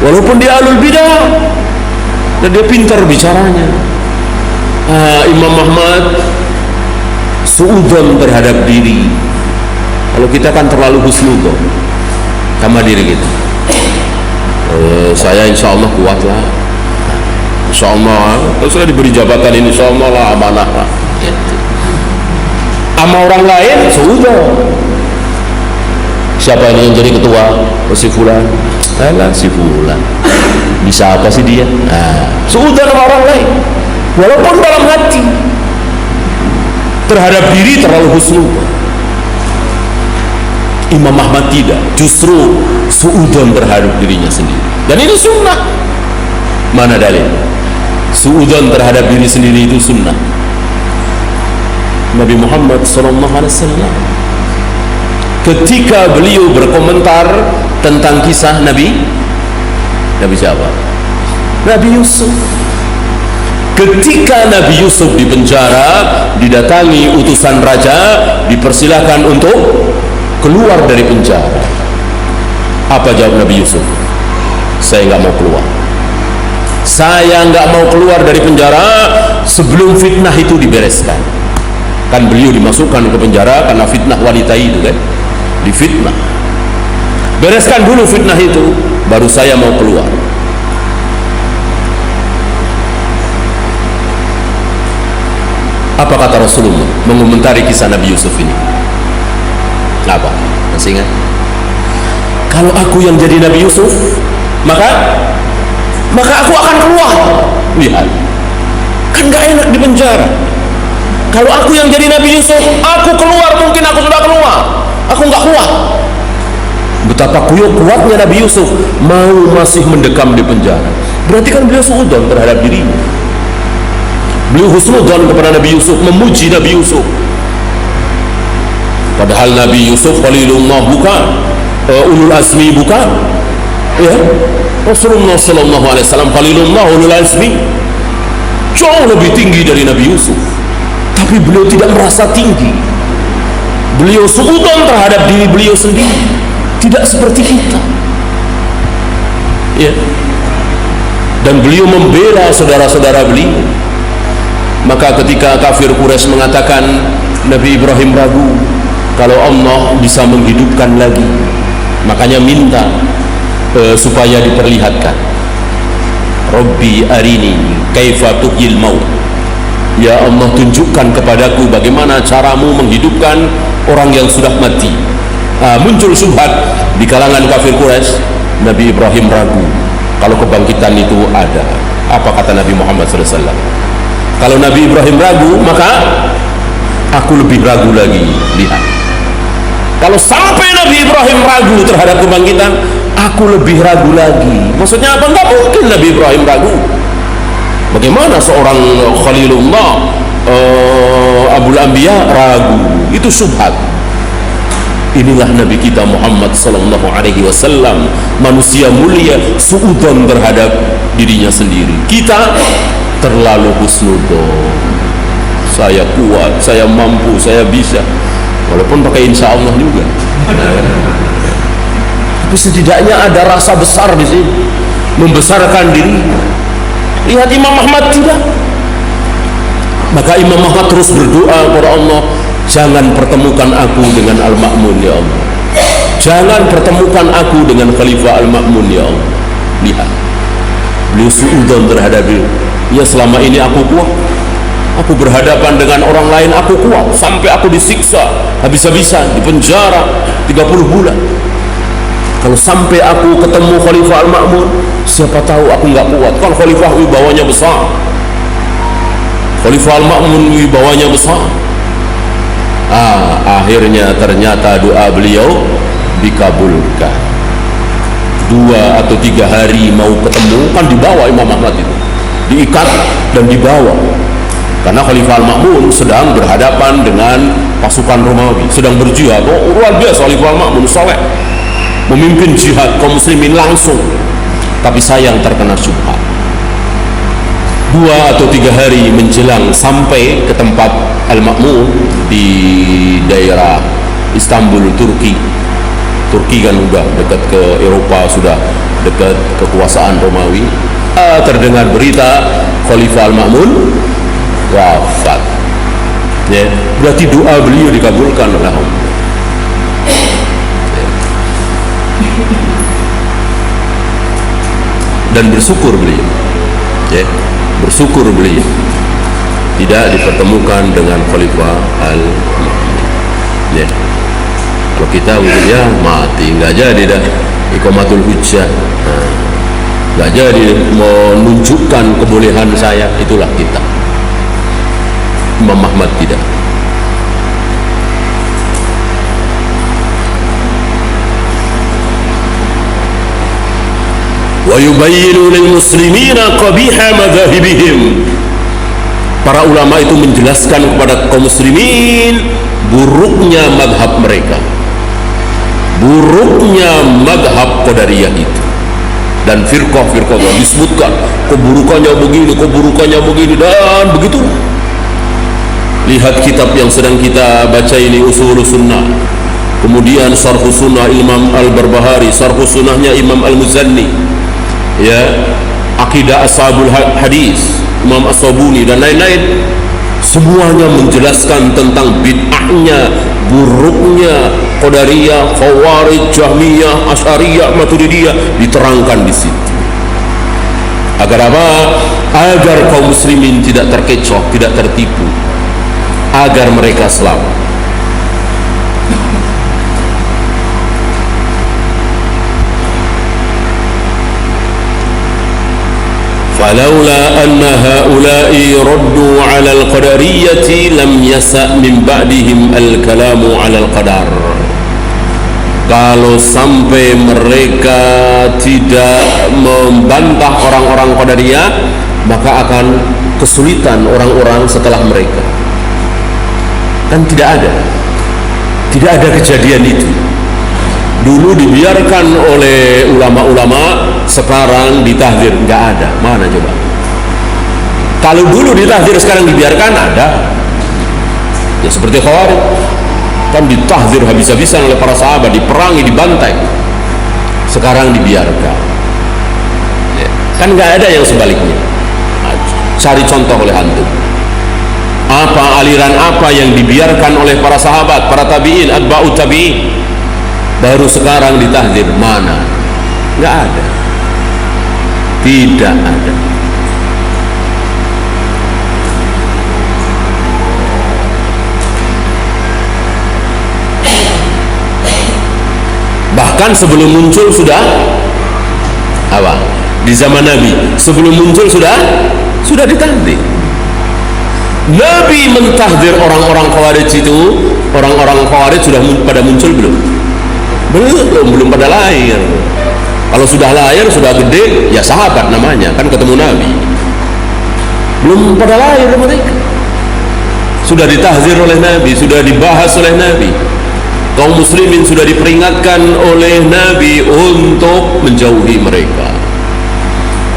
walaupun dia ahlul bidah dan dia pintar bicaranya. Imam Ahmad suudzon terhadap diri. Kalau kita kan terlalu husnudzon sama diri kita. Saya insya Allah kuat lah, insya Allah. Kalau saya diberi jabatan ini, insya Allah lah, amanah lah. Sama orang lain suudzon. Siapa ini yang jadi ketua? Si Fulan. Si Fulan. Bisa apa sih dia? Suudzon sama orang lain. Walaupun dalam hati, terhadap diri terlalu husnu. Imam Ahmad tidak, justru suudzon terhadap dirinya sendiri. Dan itu sunnah. Mana dalil? Suudzon terhadap diri sendiri itu sunnah. Nabi Muhammad SAW ketika beliau berkomentar tentang kisah Nabi siapa? Nabi Yusuf. Ketika Nabi Yusuf di penjara, didatangi utusan raja, dipersilahkan untuk keluar dari penjara. Apa jawab Nabi Yusuf? Saya nggak mau keluar. Saya nggak mau keluar dari penjara sebelum fitnah itu dibereskan. Kan beliau dimasukkan ke penjara karena fitnah wanita itu kan, difitnah. Bereskan dulu fitnah itu, baru saya mau keluar. Apa kata Rasulullah mengomentari kisah Nabi Yusuf ini? Apa? Masih ingat? Kalau aku yang jadi Nabi Yusuf, maka aku akan keluar. Lihat, kan gak enak di penjara. Kalau aku yang jadi Nabi Yusuf, aku keluar, mungkin aku sudah keluar, aku nggak kuat. Betapa kuatnya Nabi Yusuf mau masih mendekam di penjara. Berarti kan beliau suudzon terhadap dirinya. Beliau husnudzon kepada Nabi Yusuf, memuji Nabi Yusuf. Padahal Nabi Yusuf Khalilullah bukan, ulul azmi bukan, ya. Rasulullah sallallahu alaihi wasallam Khalilullah, ulul azmi, jauh lebih tinggi dari Nabi Yusuf. Tapi beliau tidak merasa tinggi. Beliau suudzon terhadap diri beliau sendiri, tidak seperti kita, ya. Dan beliau membela saudara-saudara beliau. Maka ketika kafir Quraisy mengatakan Nabi Ibrahim ragu kalau Allah bisa menghidupkan lagi, makanya minta supaya diperlihatkan, Rabbi arini kaifa tuhyil maut, ya Allah tunjukkan kepadaku bagaimana caramu menghidupkan orang yang sudah mati. Muncul syubhat di kalangan kafir Quraisy, Nabi Ibrahim ragu kalau kebangkitan itu ada. Apa kata Nabi Muhammad SAW? Kalau Nabi Ibrahim ragu, maka aku lebih ragu lagi. Lihat, kalau sampai Nabi Ibrahim ragu terhadap kebangkitan, aku lebih ragu lagi. Maksudnya apa? Enggak mungkin Nabi Ibrahim ragu. Bagaimana seorang Khalilullah, Abul Anbiya ragu? Itu syubhat. Inilah Nabi kita Muhammad sallallahu alaihi wasallam, manusia mulia, suudzon terhadap dirinya sendiri. Kita terlalu husnudzon. Saya kuat, saya mampu, saya bisa, walaupun pakai insya Allah juga. Tapi setidaknya ada rasa besar di sini, membesarkan diri. Lihat Imam Ahmad tidak. Maka Imam Ahmad terus berdoa kepada Allah, jangan pertemukan aku dengan Al-Ma'mun ya Allah, jangan pertemukan aku dengan Khalifah Al-Ma'mun ya Allah. Lihat, beliau suudzon terhadap diri. Ya, selama ini aku kuat, aku berhadapan dengan orang lain aku kuat, sampai aku disiksa habis-habisan, dipenjara 30 bulan. Kalau sampai aku ketemu Khalifah Al-Ma'mun, siapa tahu aku nggak kuat. Kan Khalifah wibawanya besar, Khalifah Al-Ma'mun wibawanya besar. Akhirnya ternyata doa beliau dikabulkan. 2 atau 3 hari mau ketemu, kan dibawa Imam Ahmad itu, diikat dan dibawa, karena Khalifah Al-Ma'mun sedang berhadapan dengan pasukan Romawi, sedang berjihad. Luar biasa Khalifah Al-Ma'mun soleh, memimpin jihad kaum muslimin langsung, tapi sayang terkena syubhat. 2 atau 3 hari menjelang sampai ke tempat Al-Ma'mun di daerah Istanbul, Turki kan udah dekat ke Eropa, sudah dekat kekuasaan Romawi. Terdengar berita Khalifah Al-Ma'mun wafat, ya, berarti doa beliau dikabulkan oleh Allah. Dan bersyukur beliau, ya, bersyukur beliau tidak dipertemukan dengan Khalifah Al-Ma'mun, ya. Kalau kita ya mati, nggak jadi dah iqamatul hujjah, nggak jadi menunjukkan kebolehan saya. Itulah kita. Imam Ahmad tidak. Wa yubayyinu lil muslimina qabiha madzahibihim. Para ulama itu menjelaskan kepada kaum muslimin buruknya madhab mereka, buruknya madhab Qadariyah itu. Dan firqah-firqah disebutkan keburukannya begini dan begitu. Lihat kitab yang sedang kita baca ini, Ushulus Sunnah, kemudian Syarhus Sunnah Imam Al-Barbahari, Syarhus Sunnahnya Imam Al-Muzanni, ya, Aqidah Ashabul Hadis Imam As-Sabuni dan lain-lain. Semuanya menjelaskan tentang bid'ahnya, buruknya Qadariyah, Khawarij, Jahmiyah, Asy'ariyah, Maturidiyah, diterangkan di situ. Agar apa? Agar kaum muslimin tidak terkecoh, tidak tertipu, agar mereka selamat. فلولا أن هؤلاء ردوا على القدرية لم يسأ من بعدهم الكلام على القدر. Kalau sampai mereka tidak membantah orang-orang Qadariyah, maka akan kesulitan orang-orang setelah mereka. Kan tidak ada Tidak ada kejadian itu. Dulu dibiarkan oleh ulama-ulama, sekarang ditahdir. Nggak ada. Mana coba? Kalau dulu ditahdir, sekarang dibiarkan, ada. Ya seperti Khawarij, kan ditahdir habis-habisan oleh para sahabat, diperangi, dibantai. Sekarang dibiarkan. Ya. Kan nggak ada yang sebaliknya. Nah, cari contoh oleh antum. Apa aliran apa yang dibiarkan oleh para sahabat, para tabi'in, atba'ut tabi'in, baru sekarang ditahdir? Mana? Nggak ada. Tidak ada. Bahkan sebelum muncul sudah apa? Di zaman Nabi, sebelum muncul sudah ditahdir. Nabi mentahdir orang-orang Khawarij itu. Orang-orang Khawarij sudah pada muncul belum? Belum pada lahir. Kalau sudah lahir, sudah gede, ya sahabat namanya, kan ketemu Nabi. Belum pada lahir mereka. Sudah ditahzir oleh Nabi, sudah dibahas oleh Nabi. Kaum muslimin sudah diperingatkan oleh Nabi untuk menjauhi mereka,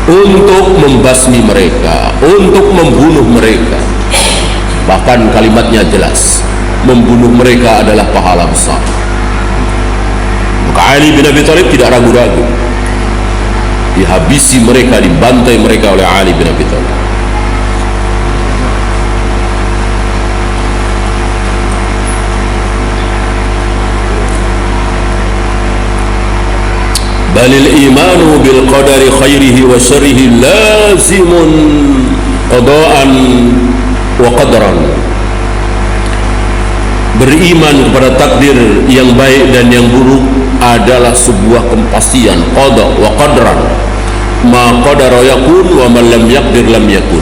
untuk membasmi mereka, untuk membunuh mereka. Bahkan kalimatnya jelas, membunuh mereka adalah pahala besar. Maka Ali bin Abi Thalib tidak ragu-ragu, dihabisi mereka, dibantai mereka oleh Ali bin Abi Thalib. Balil imanu bil qadari khairihi wa syarrihi lazimun qada'an wa qadran. Beriman kepada takdir yang baik dan yang buruk adalah sebuah kepastian, qada wa qadran. Ma qadara yakun wa man lam yaqdir lam yakun.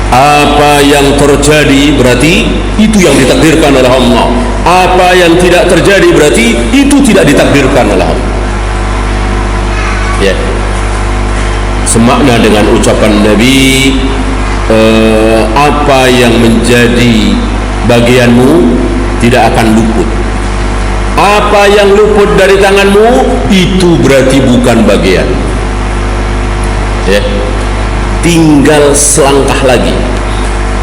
Apa yang terjadi berarti itu yang ditakdirkan oleh Allah. Apa yang tidak terjadi berarti itu tidak ditakdirkan oleh Allah. Ya, semakna dengan ucapan Nabi, apa yang menjadi bagianmu tidak akan luput. Apa yang luput dari tanganmu itu berarti bukan bagian. Ya, tinggal selangkah lagi,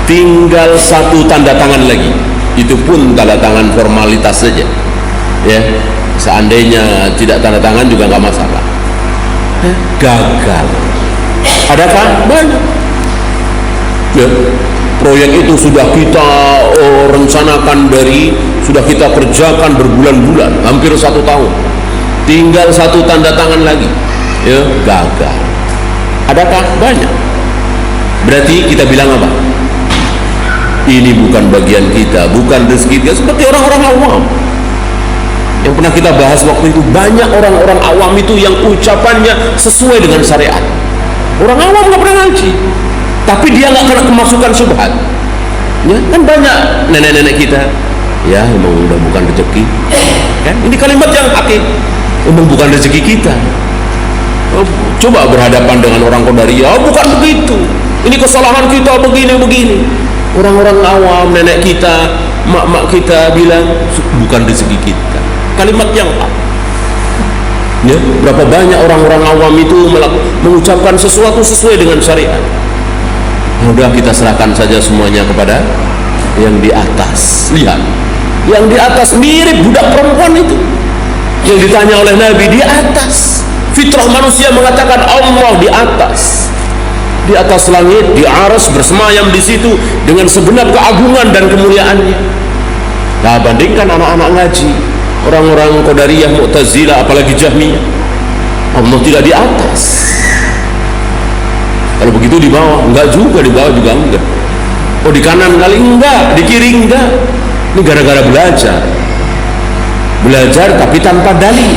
tinggal satu tanda tangan lagi. Itu pun tanda tangan formalitas saja. Ya, seandainya tidak tanda tangan juga nggak masalah. Gagal. Adakah? Banyak. Ya, proyek itu sudah kita rencanakan sudah kita kerjakan berbulan-bulan, hampir 1 tahun. Tinggal satu tanda tangan lagi. Ya, gagal. Adakah? Banyak. Berarti kita bilang apa? Ini bukan bagian kita, bukan rezeki kita. Seperti orang-orang awam yang pernah kita bahas waktu itu, banyak orang-orang awam itu yang ucapannya sesuai dengan syariat. Orang awam nggak pernah ngaji, tapi dia nggak kena kemasukan syubhat. Ya, kan banyak nenek-nenek kita, ya emang udah bukan rezeki. Kan ini kalimat yang hakiki, emang bukan rezeki kita. Coba berhadapan dengan orang Qadariyah, bukan begitu. Ini kesalahan kita begini-begini. Orang-orang awam, nenek kita, mak-mak kita bilang bukan rezeki kita. Kalimat yang ya, berapa banyak orang-orang awam itu mengucapkan sesuatu sesuai dengan syariat. Udah kita serahkan saja semuanya kepada yang di atas. Lihat, yang di atas mirip budak perempuan itu yang ditanya oleh Nabi, di atas. Fitrah manusia mengatakan Allah di atas langit, di arsy, bersemayam di situ dengan segenap keagungan dan kemuliaannya. Nah, bandingkan anak-anak ngaji, orang-orang Qadariyah, Mu'tazilah, apalagi Jahmiyah, Allah tidak di atas. Kalau begitu di bawah, enggak juga, di bawah juga enggak. Oh, di kanan kali enggak, di kiri enggak. Ini gara-gara belajar tapi tanpa dalil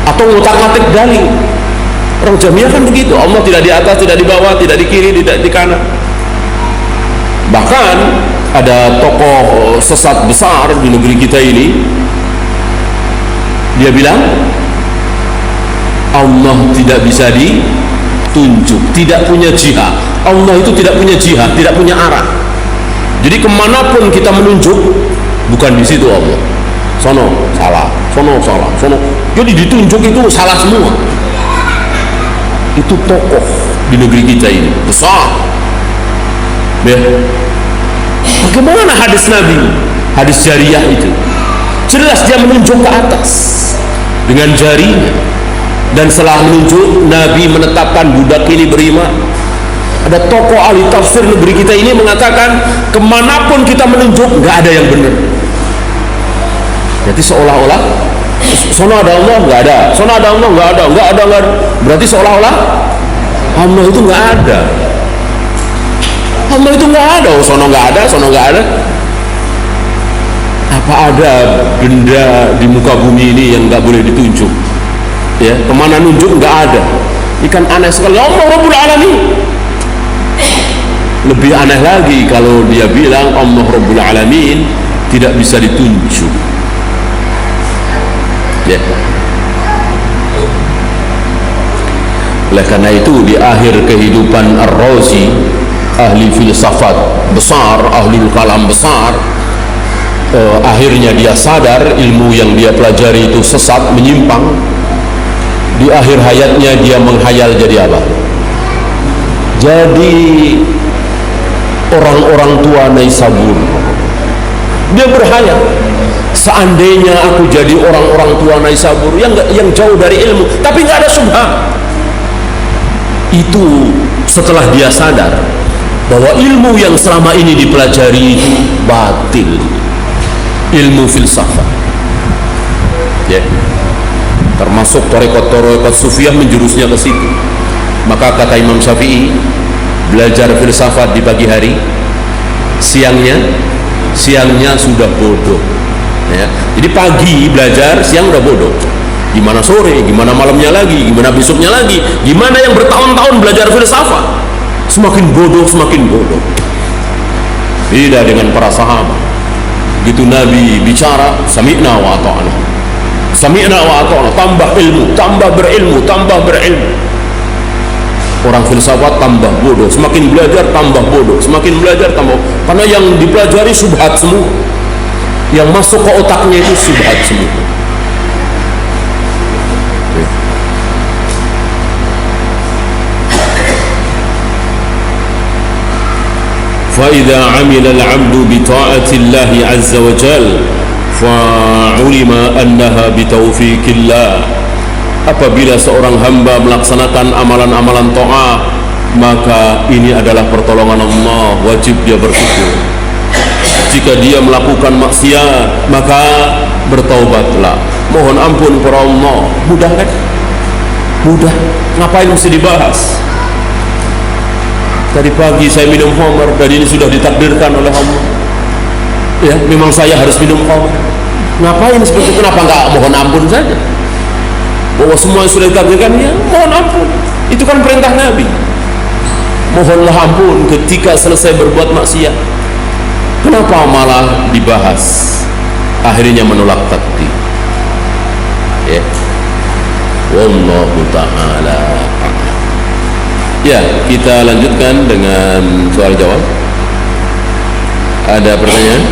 atau ngutak-ngatik dalil. Orang Jahmiyah kan begitu, Allah tidak di atas, tidak di bawah, tidak di kiri, tidak di kanan. Bahkan ada tokoh sesat besar di negeri kita ini, dia bilang Allah tidak bisa ditunjuk, tidak punya jihad. Allah itu tidak punya jihad, tidak punya arah. Jadi kemanapun kita menunjuk, bukan di situ Allah. Sono salah, sono salah, sono. Jadi ditunjuk itu salah semua. Itu tokoh di negeri kita ini besar. Ya. Bagaimana hadis Nabi, hadis jariah itu? Jelas dia menunjuk ke atas dengan jarinya, dan setelah menunjuk, Nabi menetapkan budak ini beriman. Ada tokoh ahli tafsir negeri kita ini mengatakan, kemanapun kita menunjuk nggak ada yang benar. Jadi seolah-olah sono ada Allah, nggak ada, sono ada Allah, nggak ada, nggak ada. Berarti seolah-olah Allah itu nggak ada. Allah itu nggak ada, sono nggak ada, sono nggak ada. Apa ada benda di muka bumi ini yang nggak boleh ditunjuk? Ya, kemana nunjuk nggak ada. Ikan aneh sekali. Allah Rabbul Alamin. Lebih aneh lagi kalau dia bilang Allah Rabbul Alamin tidak bisa ditunjuk. Ya. Oleh karena itu di akhir kehidupan Ar-Razi, ahli filsafat besar, ahli kalam besar, akhirnya dia sadar ilmu yang dia pelajari itu sesat, menyimpang. Di akhir hayatnya dia menghayal jadi apa? Jadi orang-orang tua Naisabur. Dia berhayal, seandainya aku jadi orang-orang tua Naisabur yang jauh dari ilmu, tapi nggak ada syubhat. Itu setelah dia sadar bahwa ilmu yang selama ini dipelajari itu batil, ilmu filsafat. Ya. Termasuk torekot sufiyah menjurusnya ke situ. Maka kata Imam Syafi'i, belajar filsafat di pagi hari, siangnya sudah bodoh. Ya. Jadi pagi belajar, siang udah bodoh. Gimana sore, gimana malamnya lagi, gimana besoknya lagi, gimana yang bertahun-tahun belajar filsafat, semakin bodoh. Beda dengan para sahabat. Begitu Nabi bicara, sami'na wa ata'na, sami'na wa ata'na, tambah ilmu, tambah berilmu. Orang filsafat tambah bodoh, semakin belajar tambah bodoh, semakin belajar tambah, karena yang dipelajari subhat semua, yang masuk ke otaknya itu subhat semua. فَإِذَا عَمِلَ الْعَبْدُ بِطَاعَةِ اللَّهِ عَزَّ وَجَلَّ فَعُلِمَ أَنَّهَا بِتَوْفِيقِ اللَّهِ. Apabila seorang hamba melaksanakan amalan-amalan ta'ah, maka ini adalah pertolongan Allah, wajib dia bersyukur. Jika dia melakukan maksiat, maka bertaubatlah, mohon ampun kepada Allah. Mudah kan? Mudah. Ngapain mesti dibahas? Tadi pagi saya minum khamar, dan ini sudah ditakdirkan oleh Allah. Ya, memang saya harus minum khamar. Ngapain seperti itu? Kenapa nggak mohon ampun saja? Bahwa semua sudah ditakdirkan, ya mohon ampun. Itu kan perintah Nabi. Mohonlah ampun ketika selesai berbuat maksiat. Kenapa malah dibahas? Akhirnya menolak takdir. Ya. Wallahu ta'ala. Ya, kita lanjutkan dengan soal jawab. Ada pertanyaan?